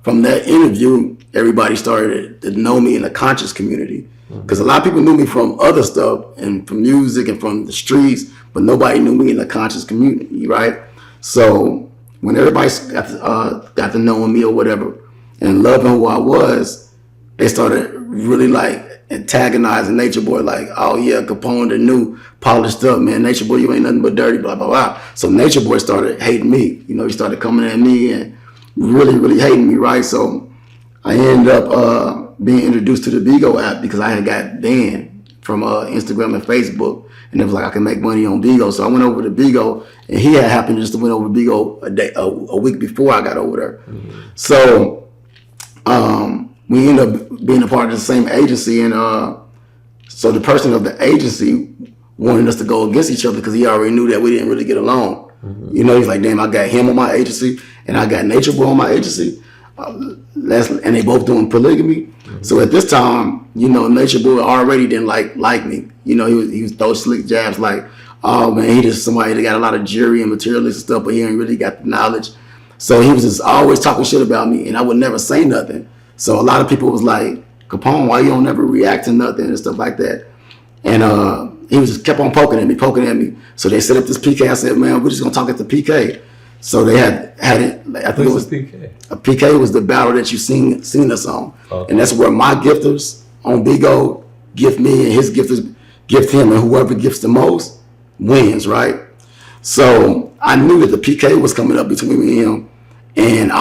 B: from that interview, everybody started to know me in the conscious community, because a lot of people knew me from other stuff and from music and from the streets, but nobody knew me in the conscious community, right? So when everybody got to know me or whatever and loving who I was, they started really like antagonizing Nature Boy, like, oh yeah, Capone, the new polished up man, Nature Boy, you ain't nothing but dirty, blah blah blah. So Nature Boy started hating me. You know, he started coming at me and really hating me, right? So I ended up being introduced to the Bigo app because I had got banned from Instagram and Facebook, and it was like I can make money on Bigo. So I went over to Bigo, and he had happened just to went over to Bigo a week before I got over there. Mm-hmm. So we ended up being a part of the same agency, and so the person of the agency wanted us to go against each other because he already knew that we didn't really get along. Mm-hmm. You know, he's like, damn, I got him on my agency, and I got Nature Boy on my agency. And they both doing polygamy. Mm-hmm. So at this time, you know, Nature Boy already didn't like me. You know, he was throwing slick jabs like, oh man, he just somebody that got a lot of jewelry and materialistic stuff, but he ain't really got the knowledge. So he was just always talking shit about me, and I would never say nothing. So a lot of people was like, Capone, why you don't never react to nothing and stuff like that? And he was just kept on poking at me. So they set up this PK. I said, man, we're just gonna talk at the PK. So they had it. I think it was
A: PK.
B: A PK was the battle that you seen us on, okay. And that's where my gifters on Bigo gift me, and his gifters gift him, and whoever gifts the most wins, right? So I knew that the PK was coming up between me and him, and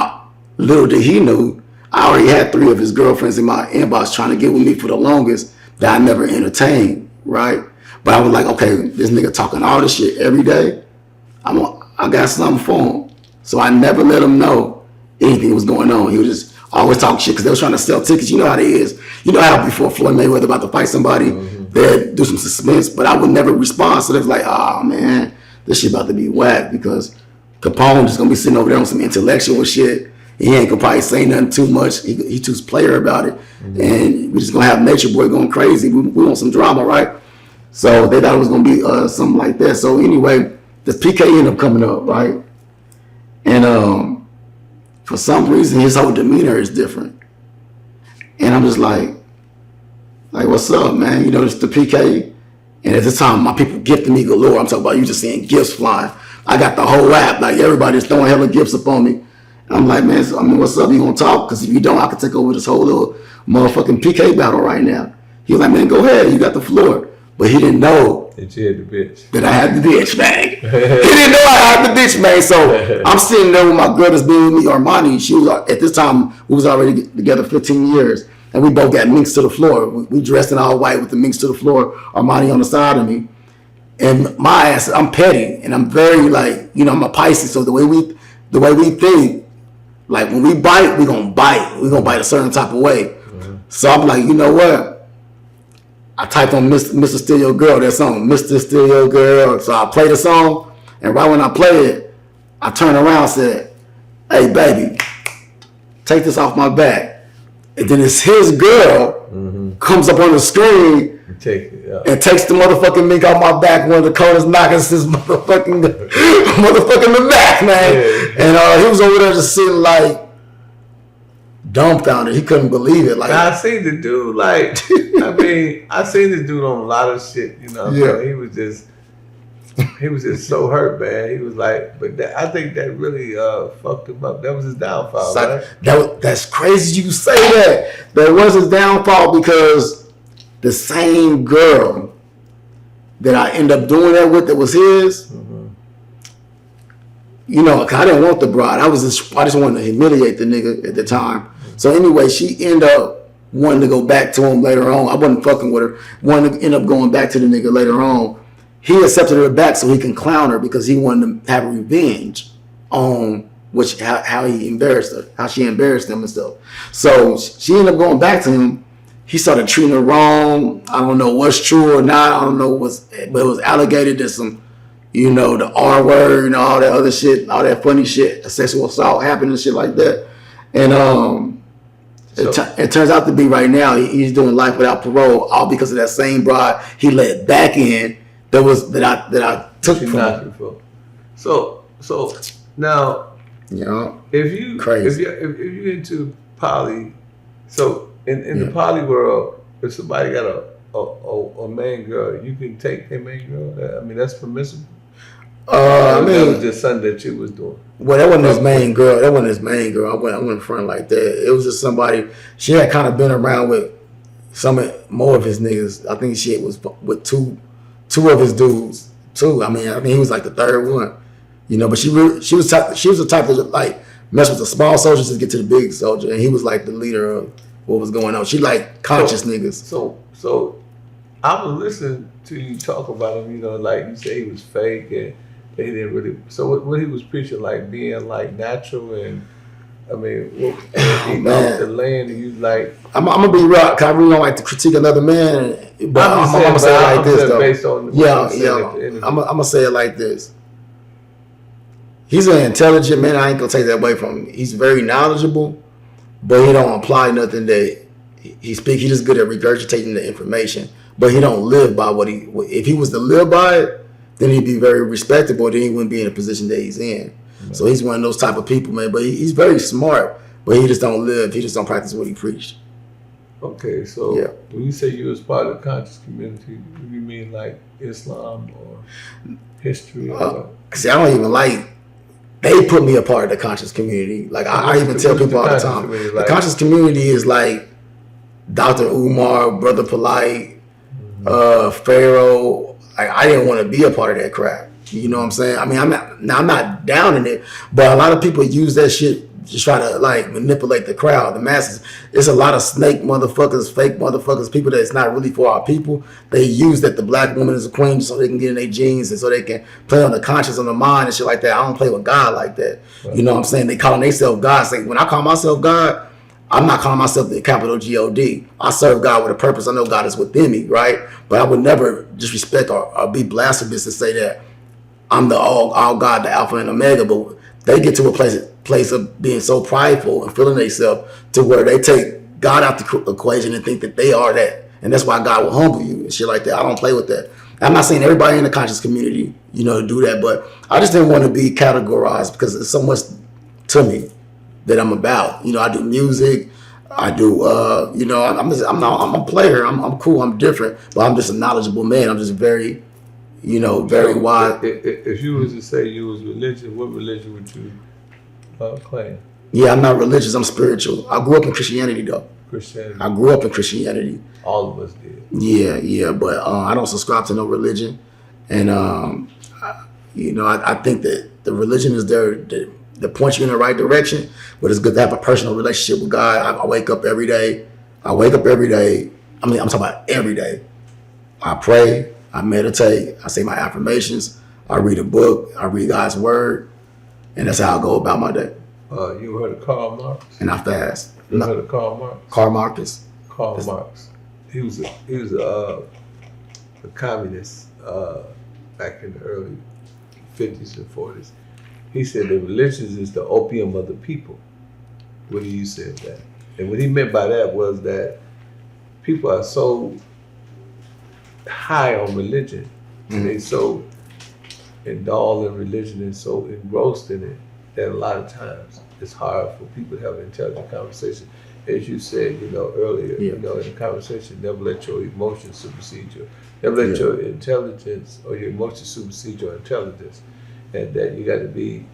B: little did he know, I already had 3 of his girlfriends in my inbox trying to get with me for the longest that I never entertained, right? But I was like, okay, this nigga talking all this shit every day. I got something for him. So I never let him know anything was going on. He was just always talk shit because they was trying to sell tickets. You know how it is. You know how before Floyd Mayweather about to fight somebody, they'd do some suspense, but I would never respond. So they're like, oh man, this shit about to be whack because Capone just gonna be sitting over there on some intellectual shit. He ain't gonna probably say nothing too much. He too player about it, and we just gonna have Nature Boy going crazy. We want some drama, right? So they thought it was gonna be something like that. So anyway, the PK ended up coming up, right? And for some reason, his whole demeanor is different. And I'm just like, what's up, man? You know, it's the PK. And at the time, my people gifted me galore. I'm talking about you just seeing gifts flying. I got the whole app. Like, everybody's throwing hella gifts up on me. And I'm like, man, what's up? You gonna talk? Because if you don't, I can take over this whole little motherfucking PK battle right now. He was like, man, go ahead. You got the floor. But he didn't know
A: that you had the bitch.
B: That I had the bitch, man. He didn't know I had the bitch, man. So I'm sitting there with my girl that's been with me, Armani. She was, at this time, we was already together 15 years. And we both got minks to the floor. We dressed in all white with the minks to the floor, Armani on the side of me. And my ass, I'm petty. And I'm very like, you know, I'm a Pisces. So the way we think, like when we bite, we gonna bite. We gonna bite a certain type of way. So I'm like, you know what? I typed on Mr. Still Your Girl, that song, Mr. Still Your Girl. So I played the song, and right when I played it, I turned around and said, hey, baby, take this off my back. And then it's his girl comes up on the screen and takes the motherfucking mink off my back. One of the coldest knockers is motherfucking the back, man. Yeah. And he was over there just sitting like, dumbfounded. He couldn't believe it. Like,
A: I seen the dude. Like, I seen this dude on a lot of shit. You know, he was just so hurt, man. He was like, but I think that really fucked him up. That was his downfall. Right?
B: That's crazy. You say that. That was his downfall because the same girl that I ended up doing that with, that was his. You know, I didn't want the bride. I just wanted to humiliate the nigga at the time. So anyway, she ended up wanting to go back to him later on. I wasn't fucking with her. Wanted to end up going back to the nigga later on. He accepted her back so he can clown her because he wanted to have revenge on how he embarrassed her, how she embarrassed him and stuff. So she ended up going back to him. He started treating her wrong. I don't know what's true or not. I don't know but it was alleged that some, you know, the R word, you know, all that other shit, all that funny shit, sexual assault happened and shit like that. And it turns out to be right now he's doing life without parole, all because of that same bride he let back in that I took from him.
A: So now,
B: yeah,
A: if you into poly, so in the poly world, if somebody got a main girl, you can take their main girl. I mean, that's permissible. That was just something that you was doing.
B: Well, that wasn't his main girl. I went in front like that. It was just somebody. She had kind of been around with more of his niggas. I think she was with two of his dudes. I mean, he was like the third one. You know, but she was the type to like mess with the small soldiers to get to the big soldier, and he was like the leader of what was going on. She like conscious niggas.
A: So I was listening to you talk about him. You know, like you say he was fake and they didn't really. So what he was preaching, like being like natural, and I mean, eating off the land, and you like. I'm
B: gonna be real. Cause I really don't like to critique another man, but I'm gonna say it like this though.
A: Based on
B: I'm gonna say it like this. He's an intelligent man. I ain't gonna take that away from him. He's very knowledgeable, but he don't apply nothing that he speak. He's just good at regurgitating the information, but he don't live by what he. If he was to live by it, then he'd be very respectable. Then he wouldn't be in the position that he's in. Mm-hmm. So he's one of those type of people, man. But he's very smart, but he just don't live. He just don't practice what he preached.
A: Okay, so when you say you was part of the conscious community, you mean like Islam or history?
B: See, I don't even like. They put me a part of the conscious community. Like I even tell people all the time. The conscious community is like Dr. Umar, Brother Polite, Pharaoh. I didn't want to be a part of that crap. You know what I'm saying? I mean, I'm not down in it, but a lot of people use that shit to try to like manipulate the crowd, the masses. It's a lot of snake motherfuckers, fake motherfuckers, people that's not really for our people. They use that the black woman is a queen so they can get in their genes and so they can play on the conscience, on the mind and shit like that. I don't play with God like that. Right. You know what I'm saying? They calling themselves God. Say, when I call myself God, I'm not calling myself the capital God. I serve God with a purpose. I know God is within me, right? But I would never disrespect or be blasphemous to say that I'm the all God, the Alpha and Omega. But they get to a place of being so prideful and feeling themselves to where they take God out the equation and think that they are that, and that's why God will humble you and shit like that. I don't play with that. I'm not saying everybody in the conscious community, do that, but I just didn't want to be categorized because there's so much to me that I'm about. I do music. I do. I'm a player. I'm cool. I'm different, but I'm just a knowledgeable man. I'm just very, very wide.
A: If you was to say you was religious, what religion would you claim?
B: Yeah, I'm not religious. I'm spiritual. I grew up in Christianity, though.
A: Christianity.
B: I grew up in Christianity.
A: All of us did.
B: Yeah, but I don't subscribe to no religion, and I think that the religion is there to point you in the right direction, but it's good to have a personal relationship with God. I wake up every day. I mean, I'm talking about every day. I pray. I meditate. I say my affirmations. I read a book. I read God's word, and that's how I go about my day.
A: You heard of Karl Marx?
B: And I fast.
A: You heard of Karl Marx?
B: Karl Marx.
A: Karl Marx. He was a communist back in the early 50s and 40s. He said that religion is the opium of the people. When he said that, and what he meant by that was that people are so high on religion, and they so indulged in religion and so engrossed in it that a lot of times it's hard for people to have an intelligent conversation. As you said, earlier, in the conversation, never let your emotions supersede you. Never let your intelligence or your emotions supersede your intelligence. And that you got to be,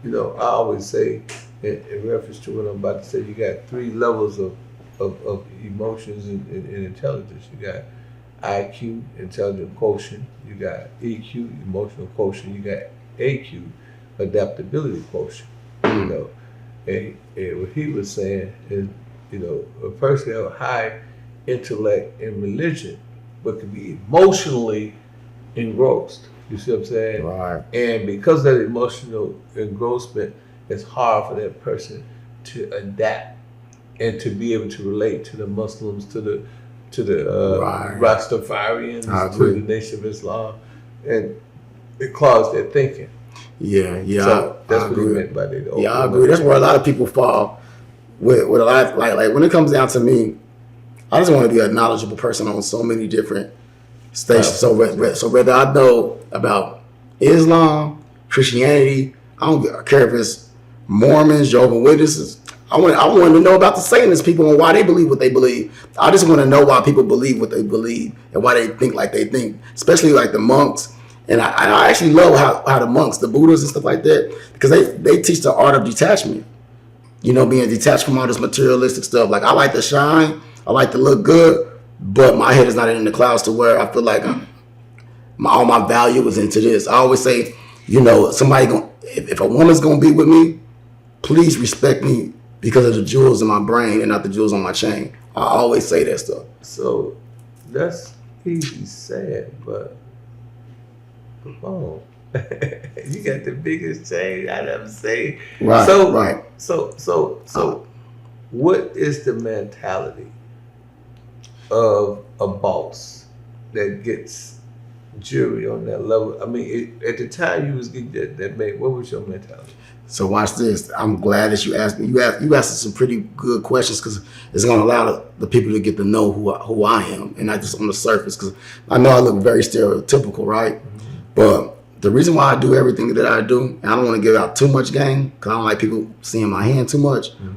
A: I always say, in reference to what I'm about to say, you got 3 levels of emotions and intelligence. You got IQ, intelligent quotient. You got EQ, emotional quotient. You got AQ, adaptability quotient. And what he was saying is, a person have a high intellect in religion, but can be emotionally engrossed. You see what I'm saying?
B: Right.
A: And because of that emotional engrossment, it's hard for that person to adapt and to be able to relate to the Muslims, to the Rastafarians, to the Nation of Islam, and it clouds their thinking.
B: Yeah.
A: So that's what he meant by that.
B: Yeah, I agree. That's where a lot of people fall with a lot. Like when it comes down to me, I just want to be a knowledgeable person on so many different stations. So whether I know about Islam, Christianity, I don't care if it's Mormons, Jehovah's Witnesses. I want to know about the Satanist people and why they believe what they believe. I just want to know why people believe what they believe and why they think like they think, especially like the monks. And I actually love how the monks, the Buddhas and stuff like that, because they teach the art of detachment. Being detached from all this materialistic stuff. Like I like to shine, I like to look good, but my head is not in the clouds to where I feel like all my value is into this. I always say, if a woman's gonna be with me, please respect me because of the jewels in my brain and not the jewels on my chain. I always say that stuff.
A: So that's easy said, but Capone, you got the biggest chain I've ever seen.
B: Right.
A: So, what is the mentality of a boss that gets jewelry on that level? I mean, at the time you was getting that made, what was your mentality?
B: So watch this. I'm glad that you asked me. You asked some pretty good questions because it's going to allow the people to get to know who I am and not just on the surface. Because I know I look very stereotypical, right? Mm-hmm. But the reason why I do everything that I do, and I don't want to give out too much game because I don't like people seeing my hand too much. Mm-hmm.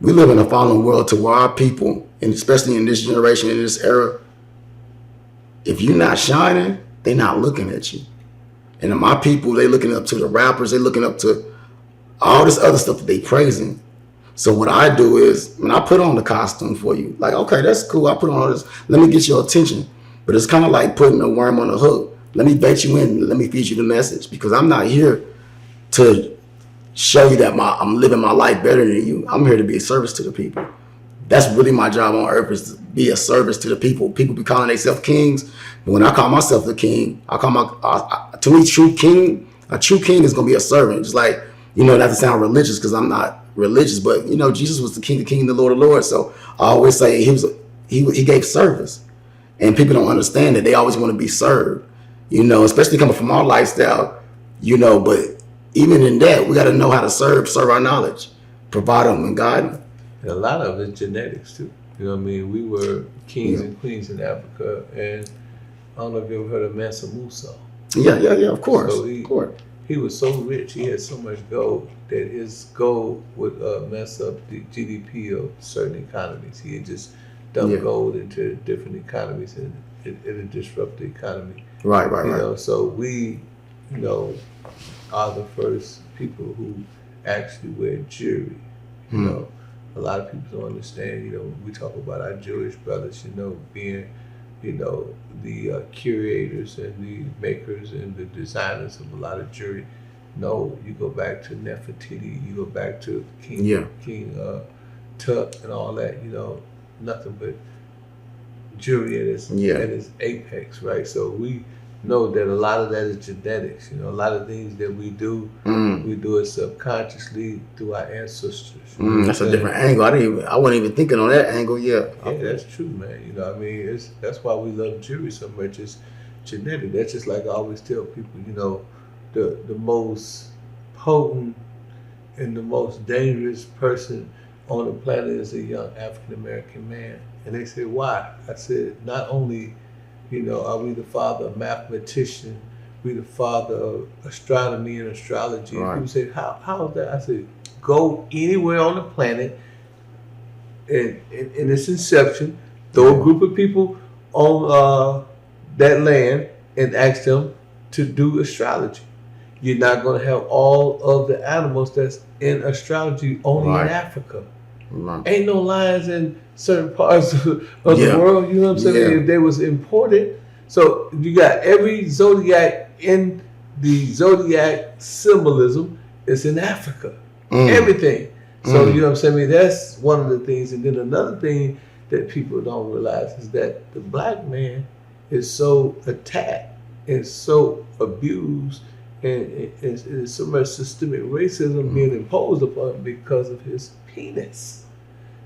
B: We live in a fallen world to where our people, and especially in this generation, in this era, if you're not shining, they're not looking at you. And my people, they looking up to the rappers, they looking up to all this other stuff that they praising. So what I do is, when I put on the costume for you, like, okay, that's cool, I put on all this, let me get your attention. But it's kind of like putting a worm on a hook. Let me bait you in, let me feed you the message, because I'm not here to show you that I'm living my life better than you. I'm here to be a service to the people. That's really my job on earth, is to be a service to the people. People be calling themselves kings, but when I call myself the king, to me, a true king is gonna be a servant. Just like, not to sound religious, because I'm not religious, but you know, Jesus was the King of Kings, the Lord of Lords. So I always say he gave service, and people don't understand that. They always want to be served, you know, especially coming from our lifestyle, you know. But even in that, we got to know how to serve our knowledge, provide them and guide them.
A: And a lot of it's genetics too. You know what I mean? We were kings
B: Yeah.
A: and queens in Africa, and I don't know if you ever heard of Mansa Musa.
B: Yeah, of course,
A: So
B: of course.
A: he was so rich, he had so much gold that his gold would mess up the GDP of certain economies. He had just dumped gold into different economies, and it would disrupt the economy.
B: Right.
A: You know, so we, you know, are the first people who actually wear jewelry. You know, a lot of people don't understand. You know, we talk about our Jewish brothers, you know, being, you know, the curators and the makers and the designers of a lot of jewelry. No, you go back to Nefertiti, you go back to King Tut and all that. You know, nothing but jewelry at its apex, right? So we know that a lot of that is genetics. You know, a lot of things that we do it subconsciously through our ancestors.
B: That's a different angle. I wasn't even thinking on that angle. Yeah,
A: that's true, man. You know, I mean, that's why we love jewelry so much. It's genetic. That's just like I always tell people. You know, the most potent and the most dangerous person on the planet is a young African American man. And they say, why? I said, not only, you know, are we the father of mathematician, we the father of astronomy and astrology.
B: Right.
A: People say, how is that? I said, go anywhere on the planet in its inception, throw a group of people on that land and ask them to do astrology. You're not going to have all of the animals that's in astrology only in Africa.
B: Right.
A: Ain't no lions in certain parts of the world, you know what I'm saying?
B: Yeah.
A: If they was imported. So you got every zodiac in the zodiac symbolism is in Africa. Everything. So you know what I'm saying? I mean, that's one of the things. And then another thing that people don't realize is that the black man is so attacked and so abused and so much systemic racism being imposed upon him because of his penis.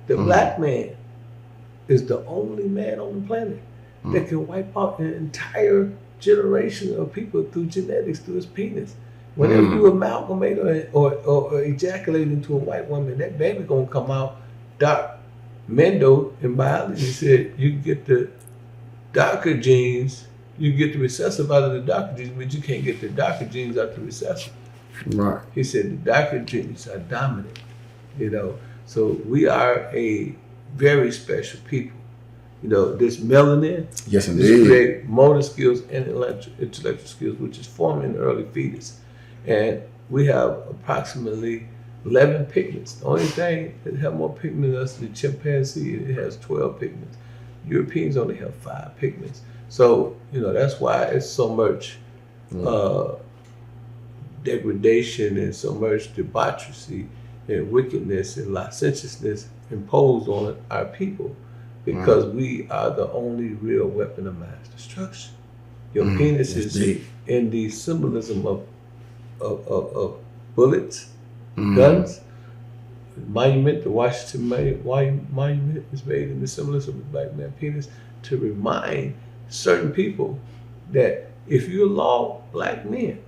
A: The black man is the only man on the planet that can wipe out an entire generation of people through genetics, through his penis. Whenever you amalgamate or ejaculate into a white woman, that baby gonna come out dark. Mendo in biology said you get the darker genes, you get the recessive out of the darker genes, but you can't get the darker genes out the recessive.
B: Right.
A: He said the darker genes are dominant, you know. So we are a very special people. You know, this melanin,
B: Yes,
A: this
B: indeed.
A: create motor skills and intellectual skills, which is formed in the early fetus. And we have approximately 11 pigments. The only thing that have more pigments than us is the chimpanzee. It has 12 pigments. Europeans only have 5 pigments. So, you know, that's why it's so much degradation and so much debauchery and wickedness and licentiousness imposed on our people, because we are the only real weapon of mass destruction. Your penis is
B: deep.
A: in the symbolism of bullets, guns. Monument, the Washington Monument is made in the symbolism of the black man penis to remind certain people that if you allow black men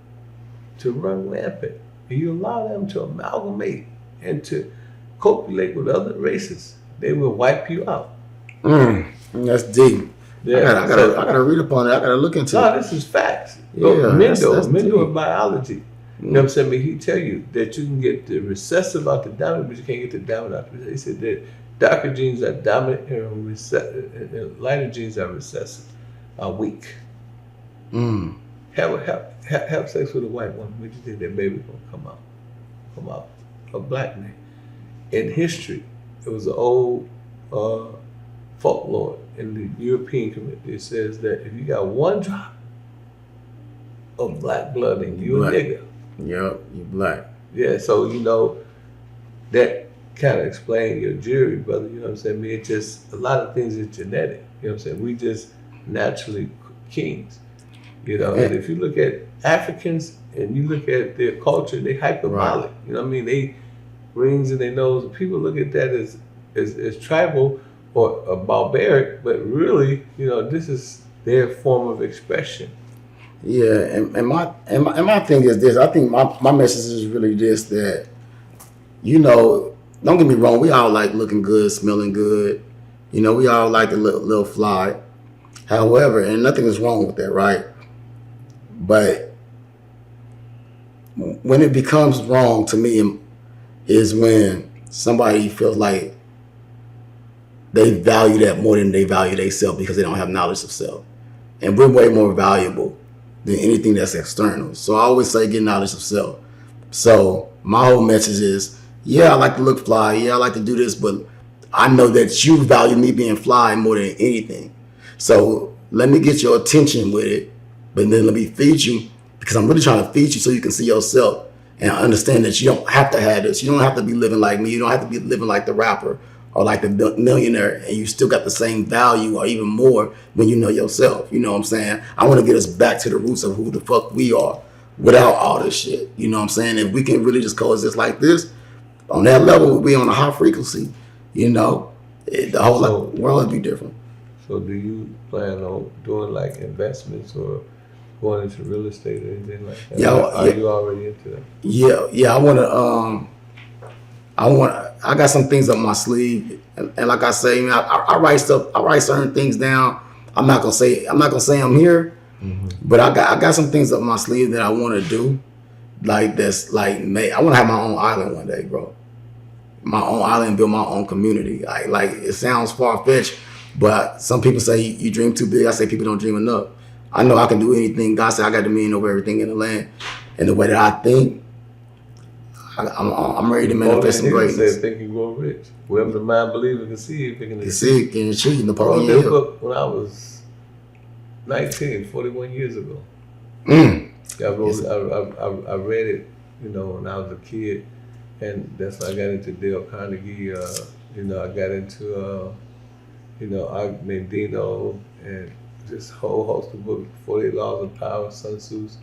A: to run rampant and you allow them to amalgamate and to copulate with other races, they will wipe you out.
B: That's deep.
A: Yeah,
B: I gotta read up on it. I gotta look into it.
A: No, this is facts.
B: Yeah,
A: Mendo in biology. You know what I'm saying? I mean, he tell you that you can get the recessive out the dominant, but you can't get the dominant out the recessive. He said that darker genes are dominant and lighter genes are recessive, are weak. Have sex with a white woman, what you think that baby gonna come out? A black man. In history, it was an old folklore in the European community. It says that if you got one drop of black blood in you, a nigga.
B: Yep, you black.
A: Yeah, so you know that kind of explain your jury, brother. You know what I'm saying? I mean, it just a lot of things is genetic. You know what I'm saying? We just naturally kings. You know, and if you look at Africans and you look at their culture, they hyperbolic. You know what I mean? rings in their nose. People look at that as tribal or barbaric, but really, this is their form of expression.
B: Yeah, and my thing is this. I think my message is really this, that don't get me wrong. We all like looking good, smelling good. We all like to look little fly. However, and nothing is wrong with that, right? But when it becomes wrong to me is when somebody feels like they value that more than they value themselves because they don't have knowledge of self. And we're way more valuable than anything that's external. So I always say get knowledge of self. So my whole message is, yeah, I like to look fly. Yeah, I like to do this, but I know that you value me being fly more than anything. So let me get your attention with it, but then let me feed you, because I'm really trying to feed you so you can see yourself and understand that you don't have to have this. You don't have to be living like me. You don't have to be living like the rapper or like the millionaire, and you still got the same value or even more when you know yourself. You know what I'm saying? I want to get us back to the roots of who the fuck we are without all this shit. You know what I'm saying? If we can really just coexist like this, on that level, we on a high frequency. The whole world would be different.
A: So do you plan on doing like investments or going into real estate or anything like that? Are you already into that?
B: Yeah. I got some things up my sleeve, and like I say, I write stuff. I write certain things down. I'm not gonna say I'm here, but I got some things up my sleeve that I want to do. Like this, I want to have my own island one day, bro. My own island, build my own community. Like it sounds far fetched, but some people say you dream too big. I say people don't dream enough. I know I can do anything. God said I got dominion over everything in the land, and the way that I think, I'm ready to manifest some greatness.
A: Think you grow rich. Whoever the mind believer can see it, can
B: see it, can achieve.
A: I wrote that book when I was 19, 41 years ago. I read it, when I was a kid, and that's when I got into Dale Carnegie. I got into, Mendino, and this whole host of books, 48 Laws of Power, Sun Tzu's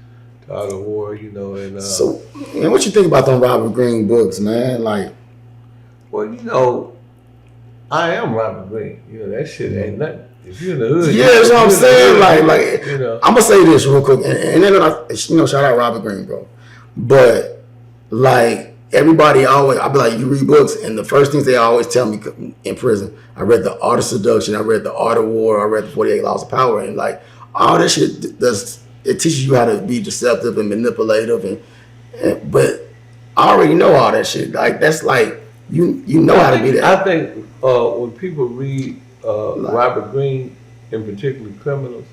A: Art of War, and
B: so, man, what you think about them Robert Greene books, man?
A: Well, I am Robert Greene. That shit ain't nothing. If you're in the hood,
B: yeah, that's what I'm saying. I'm gonna say this real quick, and then shout out Robert Greene, bro. But everybody I'll be like, you read books, and the first things they always tell me in prison, I read The Art of Seduction, I read The Art of War, I read the 48 Laws of Power, and all that shit it teaches you how to be deceptive and manipulative, but I already know all that shit. That's you know how to be that.
A: I think when people read Robert Greene, in particular criminals,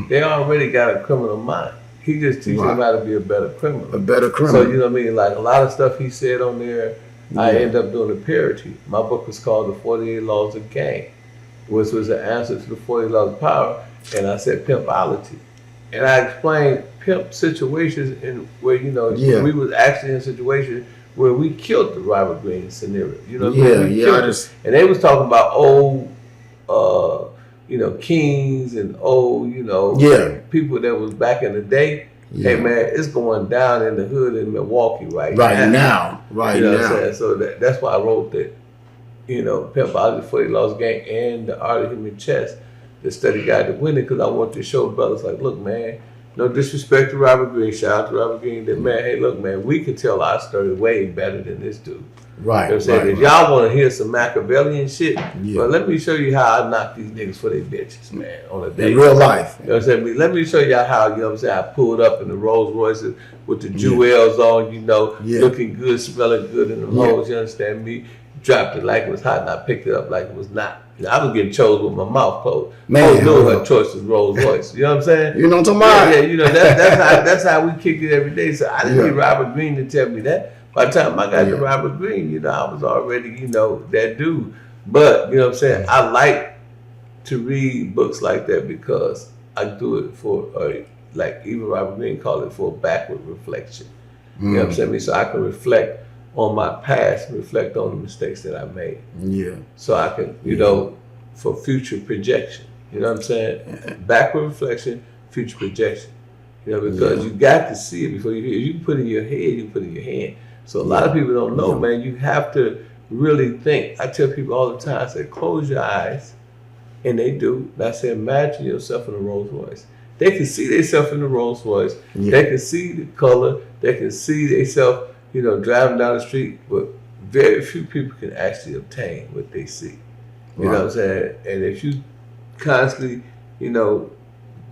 A: they already got a criminal mind. He just teaches them how to be a better criminal.
B: A better criminal.
A: So, a lot of stuff he said on there, I end up doing a parody. My book was called The 48 Laws of Gang, which was an answer to the 48 Laws of Power, and I said pimpology. And I explained pimp situations where, we was actually in situations where we killed the Robert Greene scenario. And they was talking about old, kings and old, people that was back in the day. Yeah. Hey man, it's going down in the hood in Milwaukee right now. What I'm saying? So that's why I wrote that, Pimpology, 48 Laws of Gang, and The Art of Human Chess, the study guide to winning, because I want to show brothers look, man, no disrespect to Robert Greene, shout out to Robert Greene, that man, hey, look, man, we can tell our story way better than this dude.
B: Right.
A: If y'all want to hear some Machiavellian shit, well, let me show you how I knock these niggas for their bitches, man, on a day.
B: In real life.
A: Let me show y'all how, I pulled up in the Rolls Royces with the jewels on, looking good, smelling good in the hoes, you understand me? Dropped it like it was hot, and I picked it up like it was not. I was getting chose with my mouth closed. Man, knew her choice was Rolls Royce. You know what I'm saying?
B: You know what I'm talking
A: about? That's how we kicked it every day. So I didn't need Robert Greene to tell me that. By the time I got to Robert Greene, I was already, that dude. But, you know what I'm saying? I like to read books like that because I do it for, even Robert Greene called it for a backward reflection. You know what I'm saying? So I can reflect on my past, reflect on the mistakes that I made. Yeah. So I can, for future projection. You know what I'm saying? Backward reflection, future projection. Because you got to see it before you hear it. You can put it in your head, you can put it in your hand. So a lot of people don't know,
B: Yeah.
A: man. You have to really think. I tell people all the time, I say, close your eyes, and they do. And I say, imagine yourself in a Rolls Royce. They can see themselves in the Rolls Royce.
B: Yeah.
A: They can see the color. They can see themselves, driving down the street. But very few people can actually obtain what they see. You know what I'm saying? And if you constantly,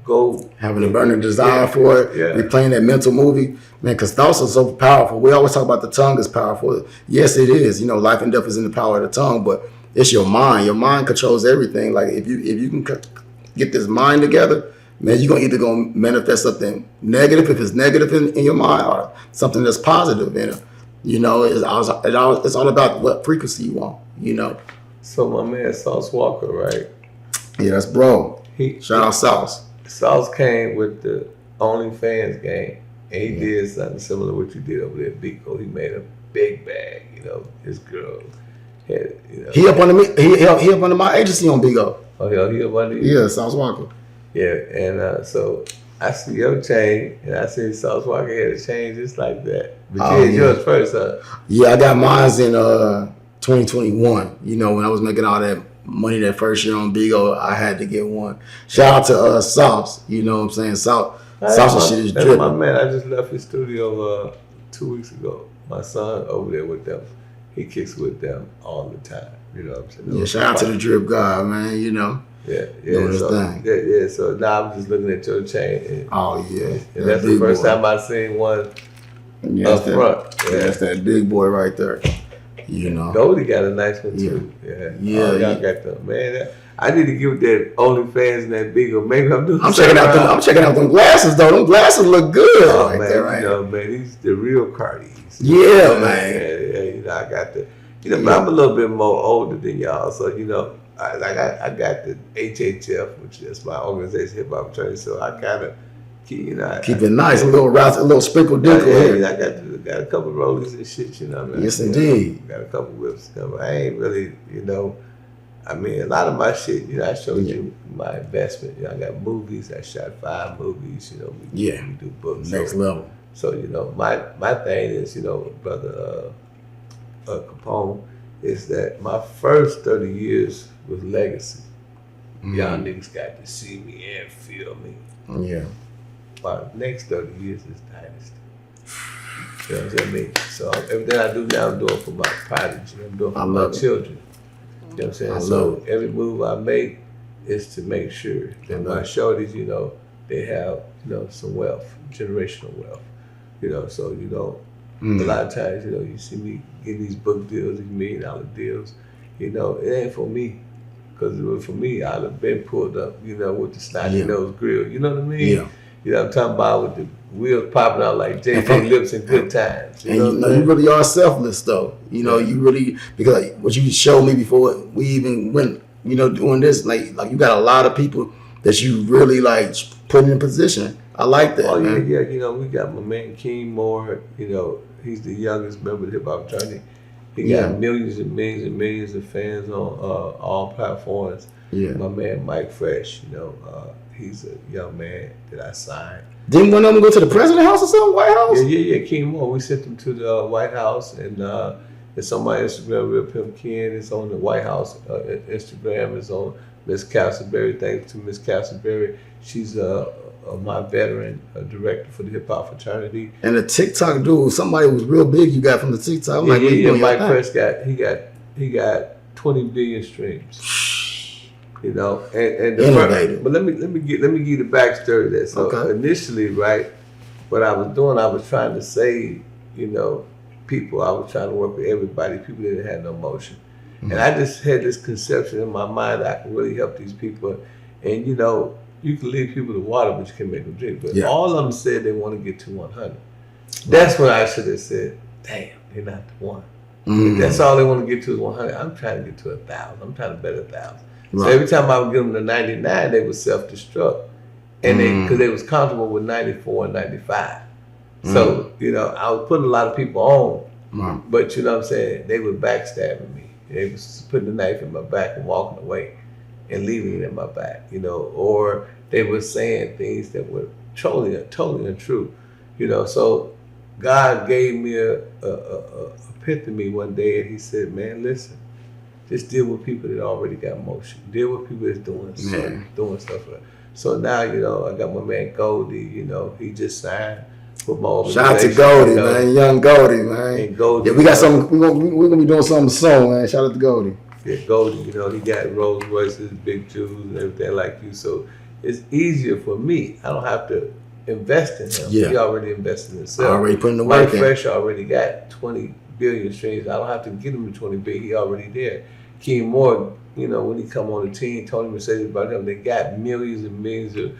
A: go
B: having a burning desire for it, replaying that mental movie, man, because thoughts are so powerful. We always talk about the tongue is powerful. Yes, it is. Life and death is in the power of the tongue, but it's your mind. Your mind controls everything. Like if you can get this mind together, man, you're gonna either gonna manifest something negative if it's negative in your mind, or something that's positive in it. It's all about what frequency you want.
A: So my man Sauce Walker, right?
B: Yeah, that's bro. Shout out Sauce.
A: Sauce came with the OnlyFans game, and he did something similar to what you did over there at Bico. He made a big bag, his girl had,
B: He up under me. He up under my agency on Bigo.
A: Oh, yeah, he up under you?
B: Yeah, Sauce Walker.
A: Yeah, and so I see your chain, and I see Sauce Walker had a chain just like that. But you had yours first, huh?
B: Yeah, I got mine in 2021. When I was making all that money that first year on Bigo, I had to get one. Shout out to Sauce. You know what I'm saying? Sauce and shit is dripping.
A: That's my man. I just left his studio 2 weeks ago. My son over there with them. He kicks with them all the time. You know what I'm saying?
B: Yeah, shout out to the drip guy, man.
A: Yeah.
B: Doing his thing.
A: Yeah. So now I'm just looking at your chain.
B: Oh yeah.
A: And that's the first time I seen one up front.
B: Yeah, that's that big boy right there.
A: Goldie got a nice one too. Yeah. Y'all got them, man. I need to give that OnlyFans and that Bigo. Maybe I'm doing.
B: I'm checking out them glasses though. Them glasses look good.
A: Oh
B: right
A: man,
B: there, right?
A: Man, these the real Cardis.
B: Yeah, man.
A: Yeah, I got the. But I'm a little bit more older than y'all, so I got the HHF, which is my organization, hip hop attorney. So I kind of keep
B: it nice, a little sprinkle dinkle here.
A: I got a couple of rollies and shit, man.
B: Yes, indeed.
A: Got a couple of whips. I ain't really, a lot of my shit, I showed you my investment. I got movies. I shot 5 movies. We do books.
B: Next level.
A: So my thing is, brother Capone, is that my first 30 years was legacy. Y'all niggas got to see me and feel me.
B: Yeah.
A: My next 30 years is dynasty. You know what I mean? So everything I do now, I'm doing for my prodigy. I'm doing for my children. You know what I'm saying? So every move I make is to make sure that my shorties, they have, some wealth, generational wealth. So a lot of times, you see me getting these book deals, these $1 million deals. It ain't for me. Because if it was for me, I'd have been pulled up, with the snotty nose grill. You know what I mean? Yeah. I'm talking about with the wheels popping out like J.J. Lips in Good Times.
B: You really are selfless, though. You really, because what you showed me before we even went, doing this, like you got a lot of people that you really put in a position. I like that.
A: Oh,
B: man.
A: Yeah. We got my man King Moore. He's the youngest member of the hip hop fraternity. He got millions and millions and millions of fans on all platforms.
B: Yeah.
A: My man Mike Fresh, he's a young man that I signed.
B: Didn't one of them go to the president house or something, White House?
A: Yeah. King Moore. We sent him to the White House, and it's on my Instagram, Real Pimp Ken. It's on the White House Instagram. It's on Miss Castleberry. Thanks to Miss Castleberry. She's my veteran director for the hip hop fraternity.
B: And the TikTok dude, somebody was real big. You got from the TikTok.
A: Mike Fresh got 20 billion streams. And
B: innovative.
A: But let me give you the backstory there. So initially, right, what I was doing, I was trying to save, people. I was trying to work with everybody. People that didn't have no motion. And I just had this conception in my mind that I can really help these people. And you can lead people to water, but you can make them drink. But all of them said they want to get to 100. That's when I should have said, damn, they're not the one. If that's all they want to get to is 100. I'm trying to get to 1,000. I'm trying to bet 1,000. Right. So every time I would give them to 99, they would self-destruct. And because they was comfortable with 94 and 95. So, I was putting a lot of people on. But, what I'm saying, they were backstabbing me. They was putting the knife in my back and walking away and leaving it in my back, or they were saying things that were totally untrue, So God gave me a epiphany one day, and He said, "Man, listen, just deal with people that already got motion. Deal with people that's doing stuff." So now, I got my man Goldie. He just signed with my
B: Shout out to
A: organization.
B: Goldie, man, young Goldie, man.
A: And Goldie,
B: yeah, we got some. We're gonna be doing something soon, man. Shout out to Goldie.
A: Yeah, Goldie, he got Rolls Royces, big jewels, and everything like you. So it's easier for me. I don't have to invest in him.
B: Yeah.
A: He already invested in himself.
B: Already putting the work in.
A: Fresh already got 20 billion streams. I don't have to get him to 20 billion. He already there. King Moore, when he come on the team, Tony Mercedes about him, they got millions and millions of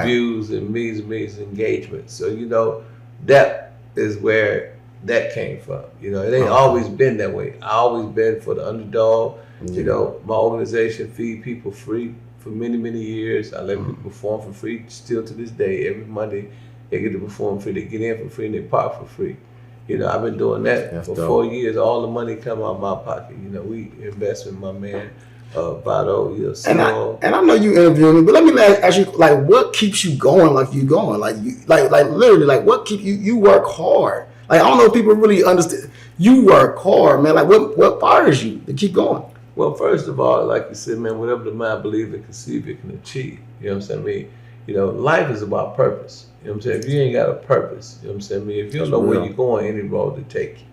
A: views and millions of engagements. So, that is where that came from. It ain't always been that way. I always been for the underdog. My organization feed people free for many, many years. I let people perform for free still to this day. Every Monday they get to perform free. They get in for free and they park for free. I've been doing that for 4 years. All the money come out of my pocket. We invest in my man Vado.
B: And I know you interviewing me, but let me ask you, like, what keeps you going? Like literally, like, what keep you? You work hard. Like, I don't know if people really understand. You work hard, man. Like, what fires you to keep going?
A: Well, first of all, like you said, man, whatever the mind believes it, conceive it, can achieve. You know what I'm saying? Life is about purpose. You know what I'm saying? If you ain't got a purpose, you know what I'm saying? If you don't know where you're going, any road to take you.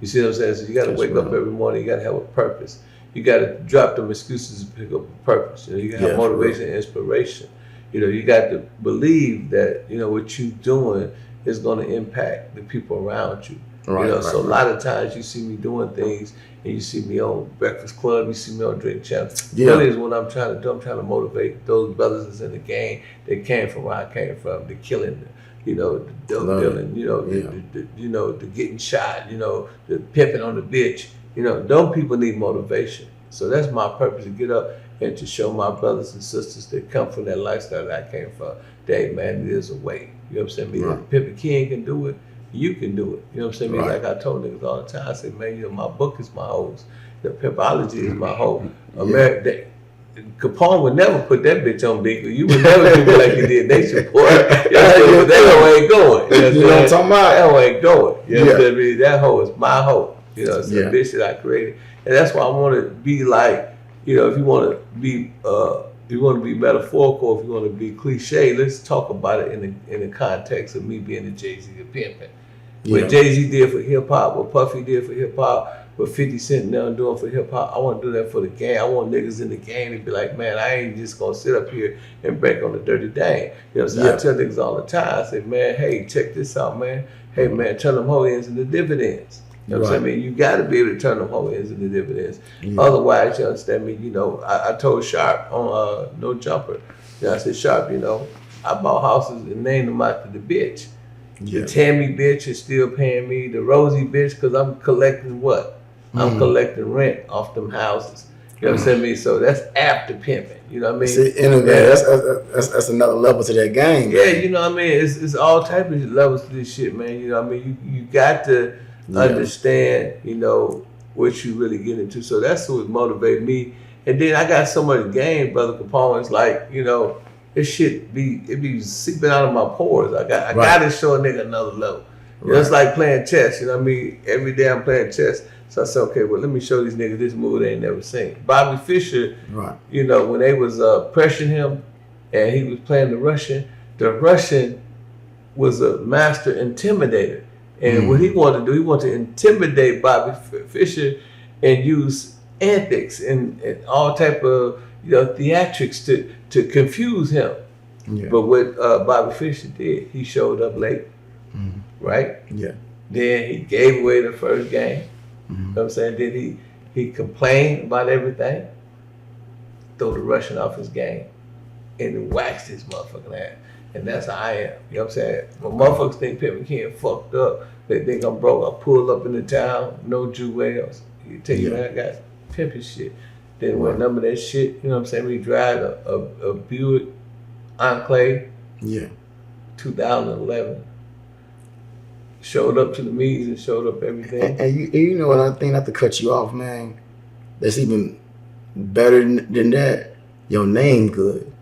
A: You see what I'm saying? So you got to wake up every morning. You got to have a purpose. You got to drop them excuses and pick up a purpose. You got to have motivation and inspiration. You got to believe that, what you're doing is going to impact the people around you. So a lot of times you see me doing things and you see me on Breakfast Club, you see me on Drink Champs. Really is what I'm trying to do. I'm trying to motivate those brothers that's in the game that came from where I came from, the killing, the dope dealing, the getting shot, the pimping on the bitch. Those people need motivation. So that's my purpose, to get up and to show my brothers and sisters that come from that lifestyle that I came from, that, hey, man, there's a way. You know what I'm saying? If Pimpin' King can do it, you can do it. You know what I'm saying? Like I told niggas all the time, I said, man, my book is my hose. The pimpology is my hose. Capone would never put that bitch on Big. You would never do it like you did Nation Boy. That hoe ain't going.
B: You know what I'm talking about?
A: That hoe ain't going. You know what I'm saying? That hoe is my hoe. It's a bitch that I created. And that's why I want to be like, if you want to be metaphorical, if you want to be cliche, let's talk about it in the context of me being a Jay-Z and pimping. What Jay-Z did for hip hop, what Puffy did for hip hop, what 50 Cent now doing for hip hop, I want to do that for the game. I want niggas in the game to be like, man, I ain't just gonna sit up here and break on the dirty dang. You know what I'm saying? I tell niggas all the time, I say, man, hey, check this out, man. Hey, man, turn them whole ends into dividends. You know what I'm saying? You got to be able to turn them whole ends into dividends. Otherwise, you understand me, I told Sharp on No Jumper, I said, Sharp, I bought houses and named them after the bitch. The Tammy bitch is still paying me. The Rosie bitch, because I'm collecting what? I'm collecting rent off them houses. You know what I'm saying? So that's after pimping. You know what I mean?
B: See, that's another level to that game.
A: Yeah, you know what I mean? It's all type of levels to this shit, man. You know what I mean? You got to understand, what you really get into. So that's what motivated me. And then I got so much game, Brother Capone. It's like, this shit be seeping out of my pores. I gotta show a nigga another level. It's like playing chess, Every day I'm playing chess. So I said, okay, well, let me show these niggas this move they ain't never seen. Bobby Fischer, when they was pressuring him and he was playing the Russian was a master intimidator. And what he wanted to do, he wanted to intimidate Bobby Fischer and use antics and all type of theatrics to confuse him. But what Bobby Fischer did, he showed up late, right? Yeah. Then he gave away the first game. You know what I'm saying? Then he complained about everything, throw the Russian off his game, and waxed his motherfucking ass. And that's how I am. You know what I'm saying? When motherfuckers think Pimpin' King fucked up, they think I'm broke. I pull up in the town, no jewels. You tell you, man, I got pimpin' shit. Didn't wear none of that shit. You know what I'm saying? We drive a Buick Enclave. 2011. Showed up to the meetings and showed up everything.
B: And you know what I think, not to cut you off, man, that's even better than that. Your name good.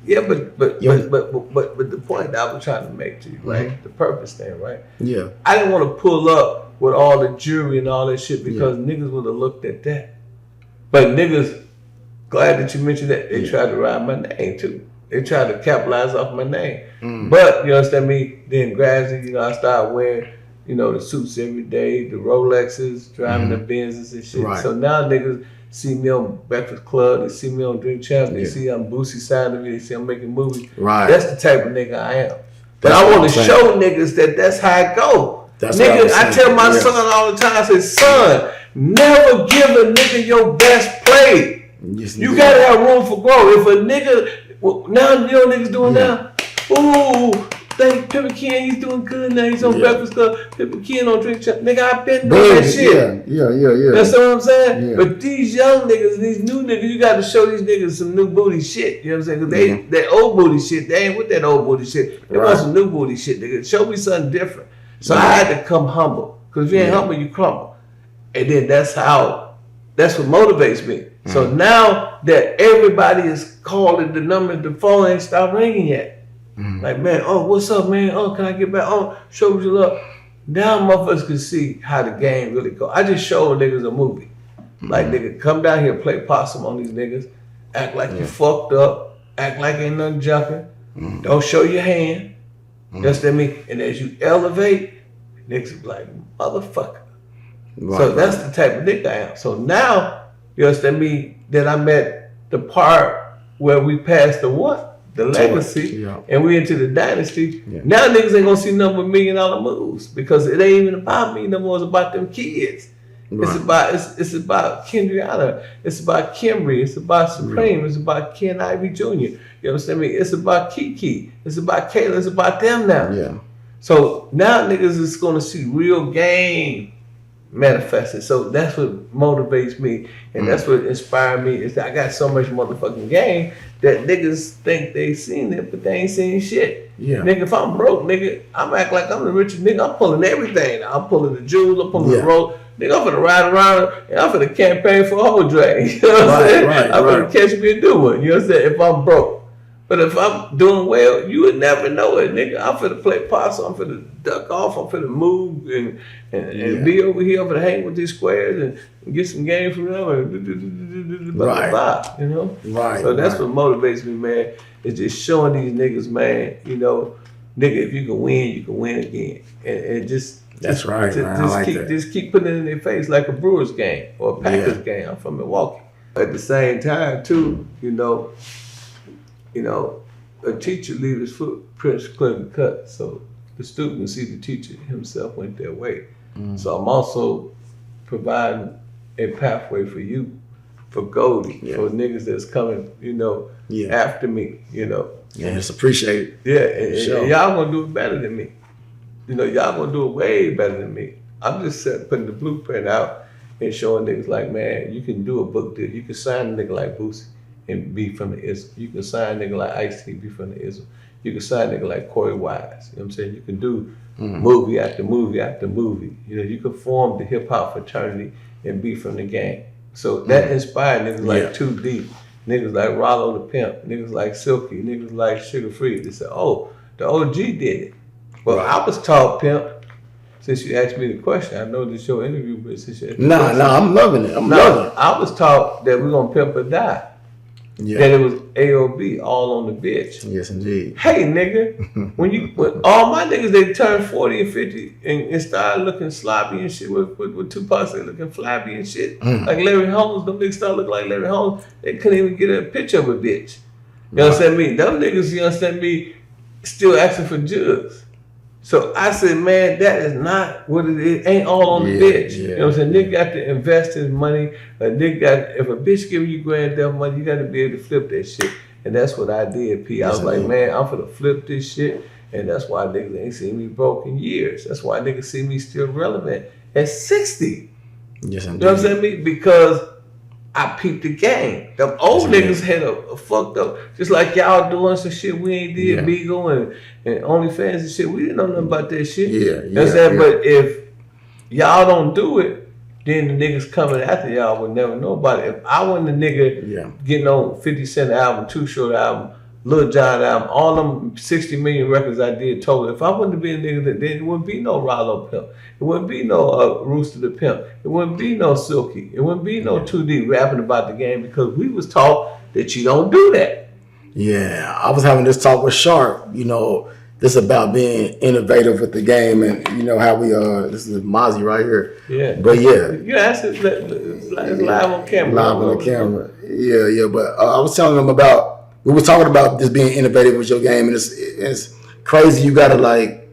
A: Yeah, but
B: Yeah.
A: the point that I was trying to make to you, right? The purpose thing, right?
B: Yeah.
A: I didn't want to pull up with all the jewelry and all that shit because niggas would have looked at that. But niggas, glad that you mentioned that, they tried to ride my name too. They tried to capitalize off my name. But you understand me? Then gradually, I started wearing, the suits every day, the Rolexes, driving the Benzes and shit.
B: Right.
A: So now niggas see me on Breakfast Club, they see me on Drink Champs, they see I'm Boosie side of me, they see I'm making movies.
B: Right.
A: That's the type of nigga I am. But
B: That's
A: I
B: what
A: want to
B: I'm
A: show niggas that that's how it go.
B: That's what
A: Nigga,
B: I'm
A: I
B: saying.
A: tell my son all the time, I say, son, never give a nigga your best play.
B: Yes,
A: You gotta have room for growth. If a nigga, now you know what niggas doing now? Ooh, thank Pippa Ken, he's doing good now. He's on Breakfast Club. Pippa Ken on Drink Champ. Nigga, I been doing that shit.
B: Yeah.
A: That's what I'm saying?
B: Yeah.
A: But these young niggas, these new niggas, you got to show these niggas some new booty shit. You know what I'm saying? Because that old booty shit, they ain't with that old booty shit. They want some new booty shit, nigga. Show me something different. So I had to come humble. Because if you ain't humble, you crumble. And then that's what motivates me. So now that everybody is calling the number, the phone ain't stopped ringing yet. Like, man, oh, what's up, man? Oh, can I get back? Oh, show me your love. Now motherfuckers can see how the game really go. I just showed niggas a movie. Like, nigga, come down here, play possum on these niggas. Act like you fucked up. Act like ain't nothing jumping. Don't show your hand. Just that me. And as you elevate, niggas be like, motherfucker. So that's the type of nigga I am. So now, you understand me, that I'm at the part where we passed the what? The legacy, and we into the dynasty. Now niggas ain't gonna see nothing but $1 million moves because it ain't even about me no more. It's about them kids. It's about Kendriana. It's about Kimberly. It's about Supreme. It's about Ken Ivy Jr. You understand me? It's about Kiki. It's about Kayla. It's about them now.
B: Yeah.
A: So now niggas is gonna see real game manifested. So that's what motivates me, and that's what inspired me. Is that I got so much motherfucking game that niggas think they seen it, but they ain't seen shit.
B: Yeah.
A: Nigga, if I'm broke, nigga, I'm act like I'm the richest nigga. I'm pulling everything. I'm pulling the jewels. I'm pulling the road. Nigga, I'm finna ride around and I'm finna campaign for a whole drag. You know what I'm saying? I'm finna catch me a new one. You know what I'm saying? If I'm broke. But if I'm doing well, you would never know it, nigga. I'm finna play possum. I'm finna duck off. I'm finna move and be over here. I'm finna hang with these squares and get some game from them. And you know?
B: Right.
A: So that's what motivates me, man. Is just showing these niggas, man, nigga, if you can win again. And just
B: that's right.
A: Just keep putting it in their face like a Brewers game or a Packers game. I'm from Milwaukee. At the same time, too, a teacher leaves his footprints clearly cut, so the student can see the teacher himself went their way. So I'm also providing a pathway for you, for Goldie, for niggas that's coming, after me, Yeah,
B: it's appreciated.
A: Yeah, and y'all gonna do it better than me. Y'all gonna do it way better than me. I'm just putting the blueprint out and showing niggas like, man, you can do a book deal. You can sign a nigga like Boosie and be from the Ism. You can sign a nigga like Ice-T, be from the Ism. You can sign a nigga like Corey Wise. You know what I'm saying? You can do movie after movie after movie. You can form the hip-hop fraternity and be from the gang. So that inspired niggas like 2D, niggas like Rollo the Pimp, niggas like Silky, niggas like Sugar Free. They said, oh, the OG did it. Well, I was taught, Pimp, since you asked me the question. I know this is your interview, but since you asked me the question.
B: I'm loving it. I'm loving it.
A: I was taught that we're going to pimp or die.
B: Yeah.
A: That it was AOB, all on the bitch.
B: Yes, indeed.
A: Hey, nigga, when all my niggas, they turn 40 and 50 and start looking sloppy and shit with Tupac, they looking flabby and shit. Like Larry Holmes, them niggas start looking like Larry Holmes. They couldn't even get a picture of a bitch. You understand me? Them niggas, you understand me, still asking for jugs. So I said, man, that is not what it is. Ain't all on the bitch. You know what I'm saying? Nigga got to invest his money. If a bitch giving you grand theft money, you got to be able to flip that shit. And that's what I did, P. I was like, man, I'm finna flip this shit. And that's why niggas ain't seen me broke in years. That's why niggas see me still relevant at 60.
B: Yes, indeed.
A: You know what I'm saying? Because I peeped the game. Them old niggas had a fucked up, just like y'all doing some shit we ain't did, Beagle and OnlyFans and shit. We didn't know nothing about that shit. You know what I'm saying? But if y'all don't do it, then the niggas coming after y'all would never know about it. If I wasn't a nigga getting on 50 Cent album, Too Short album, Lil John album, all them 60 million records I did total. If I wouldn't have been a nigga that then it wouldn't be no Rollo Pimp. It wouldn't be no Rooster the Pimp. It wouldn't be no Silky. It wouldn't be no 2D rapping about the game because we was taught that you don't do that.
B: Yeah, I was having this talk with Sharp. You know, this about being innovative with the game, and you know how we this is Mozzie right here.
A: Yeah,
B: but yeah,
A: you asked it. It's live on camera.
B: Live on the camera. Yeah. But I was telling them about. We were talking about just being innovative with your game, and it's crazy. You gotta like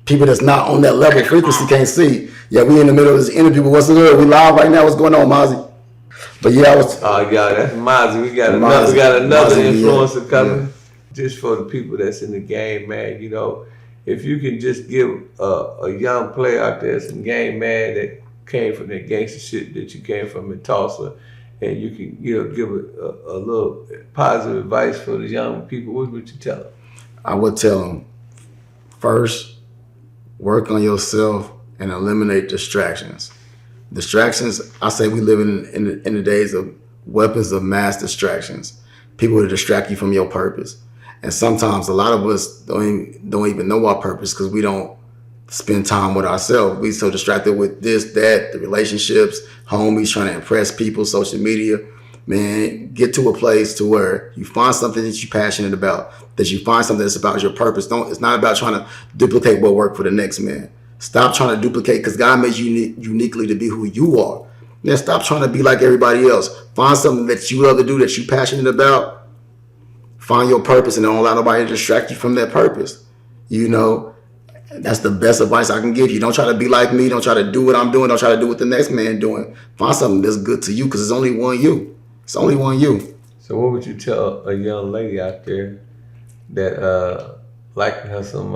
B: people that's not on that level frequency can't see. Yeah, we in the middle of this interview, but what's good? We live right now. What's going on, Mozzie? But yeah, I was.
A: Oh yeah, that's Mozzie. We got another influencer coming. Yeah. Just for the people that's in the game, man. You know, if you can just give a young player out there some game, man, that came from that gangster shit that you came from in Tulsa. And you can, give a little positive advice for the young people. What would you tell them? I
B: would tell them, first, work on yourself and eliminate distractions. Distractions, I say we live in the days of weapons of mass distractions. People to distract you from your purpose. And sometimes a lot of us don't even know our purpose because we don't spend time with ourselves. We so distracted with this, that, the relationships, homies, trying to impress people, social media. Man, get to a place to where you find something that you're passionate about, that you find something that's about your purpose. It's not about trying to duplicate what worked for the next man. Stop trying to duplicate because God made you uniquely to be who you are. Then stop trying to be like everybody else. Find something that you love to do, that you're passionate about. Find your purpose and don't allow nobody to distract you from that purpose. You know, that's the best advice I can give you. Don't try to be like me. Don't try to do what I'm doing. Don't try to do what the next man doing. Find something that's good to you because it's only one you. It's only one you.
A: So what would you tell a young lady out there that like her some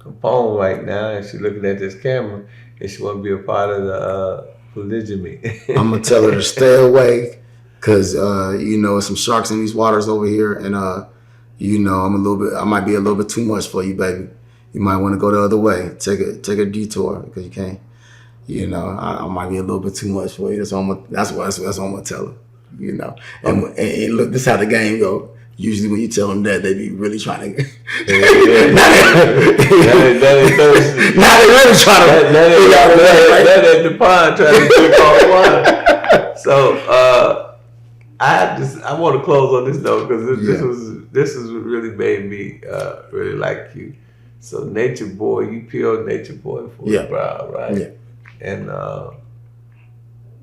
A: Capone right now and she looking at this camera and she want to be a part of the polygamy?
B: I'm going to tell her to stay away because, some sharks in these waters over here and, I might be a little bit too much for you, baby. You might want to go the other way. Take a detour because you can't. I might be a little bit too much for you. That's what I'm gonna tell her. And look, this is how the game go. Usually when you tell them that, they be really trying to. Now they really trying to.
A: That at the pond trying to drink all wine. So I want to close on this note because this has really made me really like you. So Nature Boy, you pure Nature Boy for the brow, right?
B: Yeah.
A: And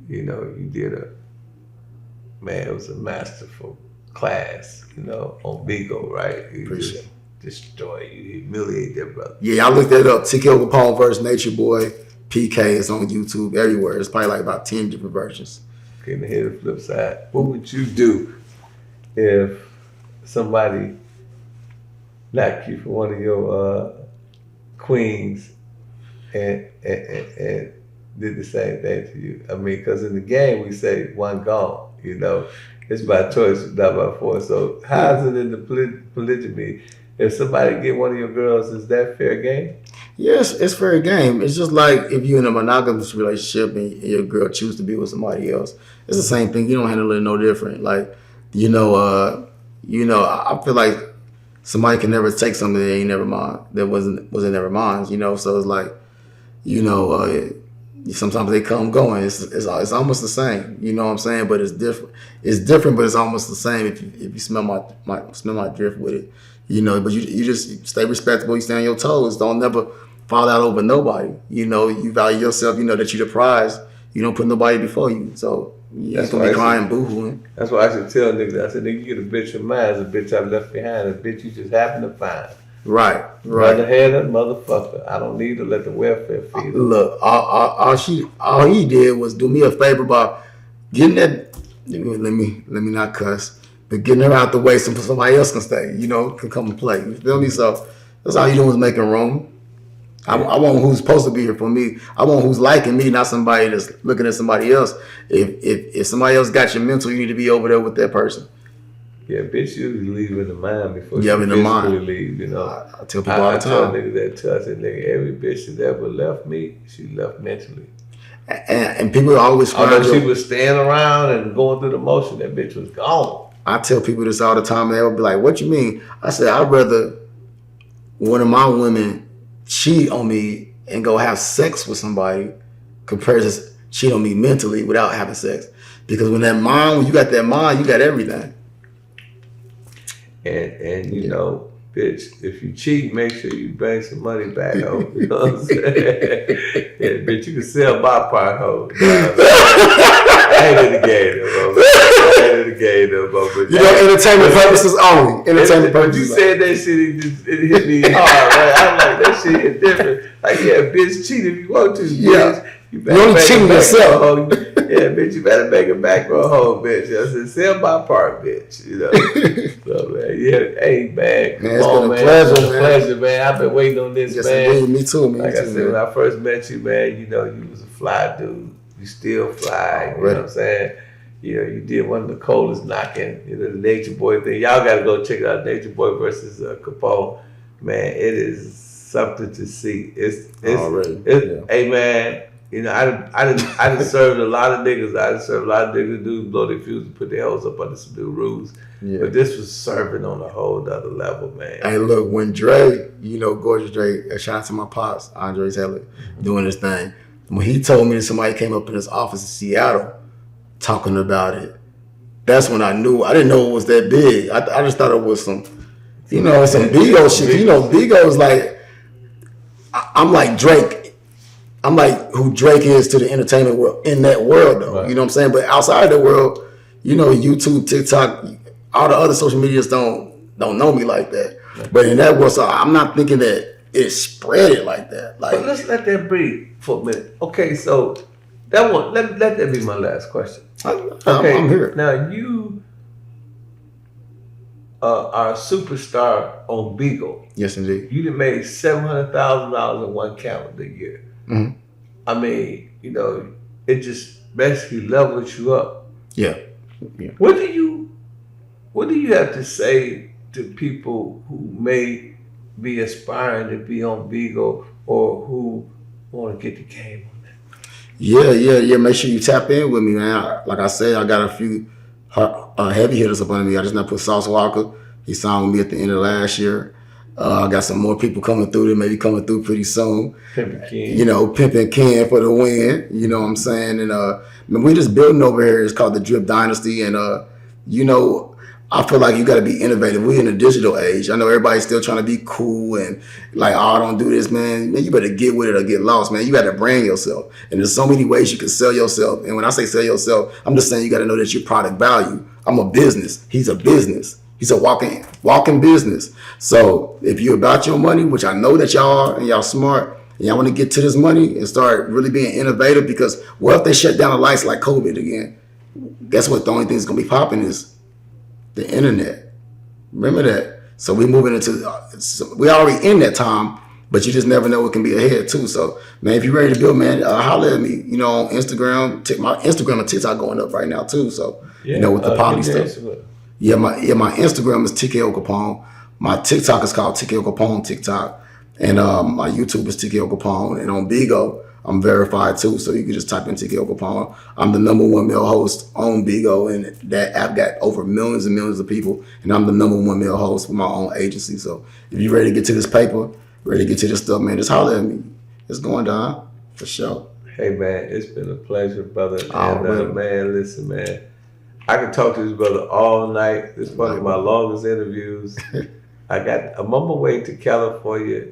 A: you did it was a masterful class, on Bigo, right? You
B: Appreciate
A: just destroy, you humiliate that brother.
B: Yeah, I looked that up. Tko Capone versus Nature Boy, PK is on YouTube everywhere. It's probably like about 10 different versions.
A: Okay, and here's the flip side. What would you do if somebody knock you for one of your queens and did the same thing to you? I mean, because in the game we say one gone, it's by choice, not by force. So how is it in the polygamy? If somebody get one of your girls, is that fair game?
B: Yes, it's fair game. It's just like if you're in a monogamous relationship and your girl chooses to be with somebody else. It's the same thing. You don't handle it no different. Like, I feel like somebody can never take something that ain't never mine. That wasn't never mine. So it's like, sometimes they come going. It's almost the same. You know what I'm saying? But it's different. It's different, but it's almost the same. If you smell my drift with it, But you just stay respectable. You stay on your toes. Don't never fall out over nobody. You value yourself. That you're the prize. You don't put nobody before you. So you ain't gonna be crying, boo-hooing.
A: That's why I should tell niggas. I said, nigga, you get a bitch of mine. It's a bitch I left behind. A bitch you just happen to find.
B: Right.
A: Rather head that motherfucker. I don't need to let the welfare feed.
B: Look, all he did was do me a favor by getting that. Let me not cuss, but getting her out the way so somebody else can stay. Can come and play. You feel me? So that's all you doing is making room. I want who's supposed to be here for me. I want who's liking me, not somebody that's looking at somebody else. If somebody else got your mental, you need to be over there with that person.
A: Yeah, bitch usually leave in the mind before
B: you leave.
A: I
B: tell people all the time. I
A: tell niggas that too. I said, nigga, every bitch that ever left me, she left mentally.
B: And people always find
A: although she was staying around and going through the motion, that bitch was gone.
B: I tell people this all the time, and they'll be like, "What you mean?" I said, "I'd rather one of my women cheat on me and go have sex with somebody compared to cheat on me mentally without having sex. Because when you got that mind, you got everything."
A: And you know, bitch, if you cheat, make sure you bring some money back home. You know what I'm saying? Yeah, bitch, you can sell my part home. I ain't in the game though, bro. I ain't in the game though, bro. But
B: You know, entertainment purposes only. Entertainment
A: but
B: purposes.
A: you said that shit, it hit me hard, right? I'm like, that shit is different. Like, yeah, bitch, cheat if you want to.
B: Yeah.
A: Bitch. You
B: only cheating yourself.
A: Yeah, bitch, you better make it back for a home, bitch. I said, sell my part, bitch. You know. So, man, yeah, hey, man,
B: Man, it's been a pleasure, man.
A: I've been waiting on this,
B: yes,
A: man.
B: Indeed. Me too,
A: Like I said, when I first met you, man, you know, you was a fly dude. You still fly. You know what I'm saying? You know, you did one of the coldest knocking, you know, the Nature Boy thing. Y'all got to go check out Nature Boy versus Capone. Man, it is something to see. It's hey, man. You know, I done served a lot of niggas. I done served a lot of niggas who blow their fuse and put their hoes up under some new rules. Yeah. But this was serving on a whole other level, man.
B: Hey, look, when Dre, you know, Gorgeous Dre, shout out to my pops, Andre Taylor, doing his thing. When he told me that somebody came up in his office in Seattle talking about it, that's when I knew. I didn't know it was that big. I just thought it was some, you know, some Bigo shit. You know, Bigo is like, I'm like Drake. I'm like who Drake is to the entertainment world in that world, though. Right. You know what I'm saying? But outside the world, you know, YouTube, TikTok, all the other social medias don't know me like that. Right. But in that world, so I'm not thinking that it spread it like that. Like,
A: but let's let that breathe for a minute. Okay, so that one, let that be my last question. Okay,
B: I'm here.
A: Now you are a superstar on Beagle.
B: Yes, indeed.
A: You done made $700,000 in one calendar year.
B: Mm-hmm.
A: I mean, you know, it just basically levels you up.
B: Yeah.
A: What do you have to say to people who may be aspiring to be on Beagle or who want to get the game on that?
B: Yeah. Make sure you tap in with me, man. Like I said, I got a few heavy hitters up under me. I just now put Sauce Walker. He signed with me at the end of last year. I got some more people coming through that may be coming through pretty soon.
A: Pimpin' Ken.
B: You know, Pimpin' Ken for the win. You know what I'm saying? And we just building over here. It's called the Drip Dynasty. And, you know, I feel like you got to be innovative. We're in a digital age. I know everybody's still trying to be cool and like, oh, don't do this, man. Man, you better get with it or get lost, man. You got to brand yourself. And there's so many ways you can sell yourself. And when I say sell yourself, I'm just saying you got to know that your product value. I'm a business. He's a business. He's a walking business. So if you're about your money, which I know that y'all are and y'all smart, and y'all want to get to this money and start really being innovative, because what if they shut down the lights like COVID again? Guess what? The only thing that's going to be popping is the internet. Remember that. So we moving into, we already in that time, but you just never know what can be ahead too. So man, if you're ready to build, man, holler at me. You know, on Instagram. My Instagram and TikTok going up right now too. So you know, with the poly stuff. Yeah, my Instagram is Tko Capone. My TikTok is called Tko Capone TikTok, and my YouTube is Tko Capone. And on Bigo, I'm verified too, so you can just type in Tko Capone. I'm the #1 male host on Bigo, and that app got over millions and millions of people. And I'm the #1 male host for my own agency. So if you're ready to get to this paper, ready to get to this stuff, man, just holler at me. It's going down for sure.
A: Hey man, it's been a pleasure, brother. And man, listen, man. I could talk to this brother all night. This is one of my longest interviews. I'm on my way to California.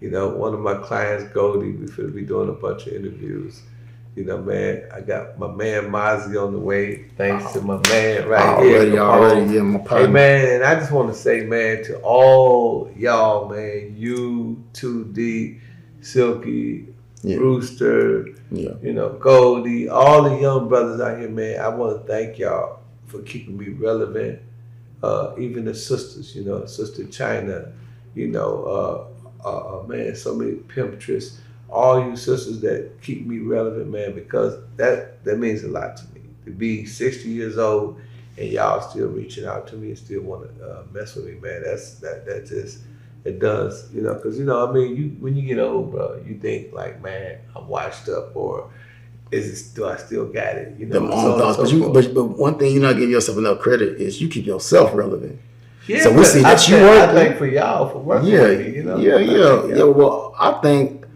A: You know, one of my clients, Goldie, we're going to be doing a bunch of interviews. You know, man, I got my man Mozzie on the way. Thanks to my man
B: already, yeah, my partner.
A: Hey man, and I just want to say, man, to all y'all, man, you, 2D, Silky, Rooster, you know, Goldie, all the young brothers out here, man, I want to thank y'all for keeping me relevant. Even the sisters, you know, Sister China, you know, man, so many pimptress, all you sisters that keep me relevant, man, because that means a lot to me. To be 60 years old and y'all still reaching out to me and still want to mess with me, man, that just, it does, you know, because, you know, I mean, when you get old, bro, you think like, man, I'm washed up, or do I still got it? You
B: Them
A: know,
B: own
A: so on and
B: thoughts.
A: so
B: But you,
A: forth.
B: but one thing you're not giving yourself enough credit is you keep yourself relevant.
A: Yeah,
B: So we
A: but
B: see that you
A: I
B: working.
A: thank for y'all for working
B: Yeah,
A: with me. You know, I thank
B: yeah.
A: y'all.
B: Well, I think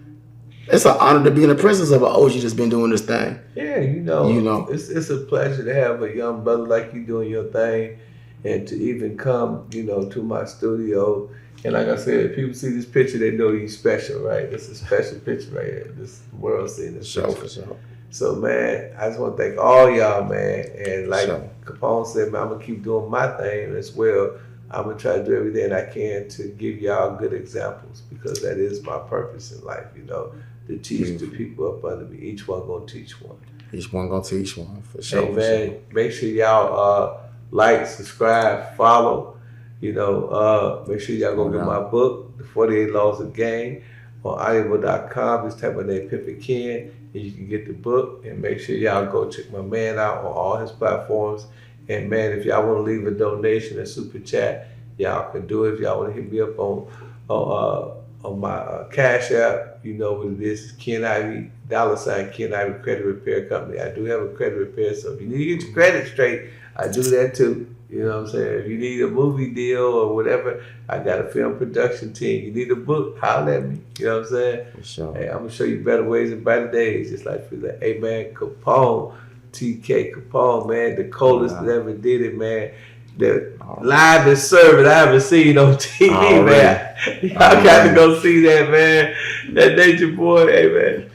B: it's an honor to be in the presence of an OG that's been doing this thing.
A: Yeah,
B: You know,
A: it's a pleasure to have a young brother like you doing your thing, and to even come, to my studio. And like I said, if people see this picture, they know he's special, right? It's a special picture right here. This world seeing this
B: for
A: picture.
B: sure.
A: So man, I just want to thank all y'all, man. And
B: For
A: like
B: sure.
A: Capone said, man, I'm gonna keep doing my thing as well. I'm gonna try to do everything I can to give y'all good examples, because that is my purpose in life, to teach the people up under me. Each one gonna teach one.
B: Each one gonna teach one for sure.
A: Hey
B: For sure.
A: man, make sure y'all like, subscribe, follow. Make sure y'all go
B: No
A: get my
B: doubt.
A: book, The 48 Laws of Game, on audible.com. Just type my name Pimpin' Ken, and you can get the book. And make sure y'all go check my man out on all his platforms. And man, if y'all want to leave a donation, a super chat, y'all can do it. If y'all want to hit me up on my Cash App, you know what it is. It's Ken Ivy, $ Ken Ivy Credit Repair Company. I do have a credit repair, so if you need to get your credit straight, I do that too. You know what I'm saying? If you need a movie deal or whatever, I got a film production team. You need a book, holler at me. You know what I'm saying?
B: For sure.
A: Hey, I'm gonna show you better ways and better days. Just like for the hey man, Capone, TK Capone, man, the coldest that ever did it, man. The live and serving I haven't seen on TV, man. Y'all got to go see that, man. That Nature Boy, hey man.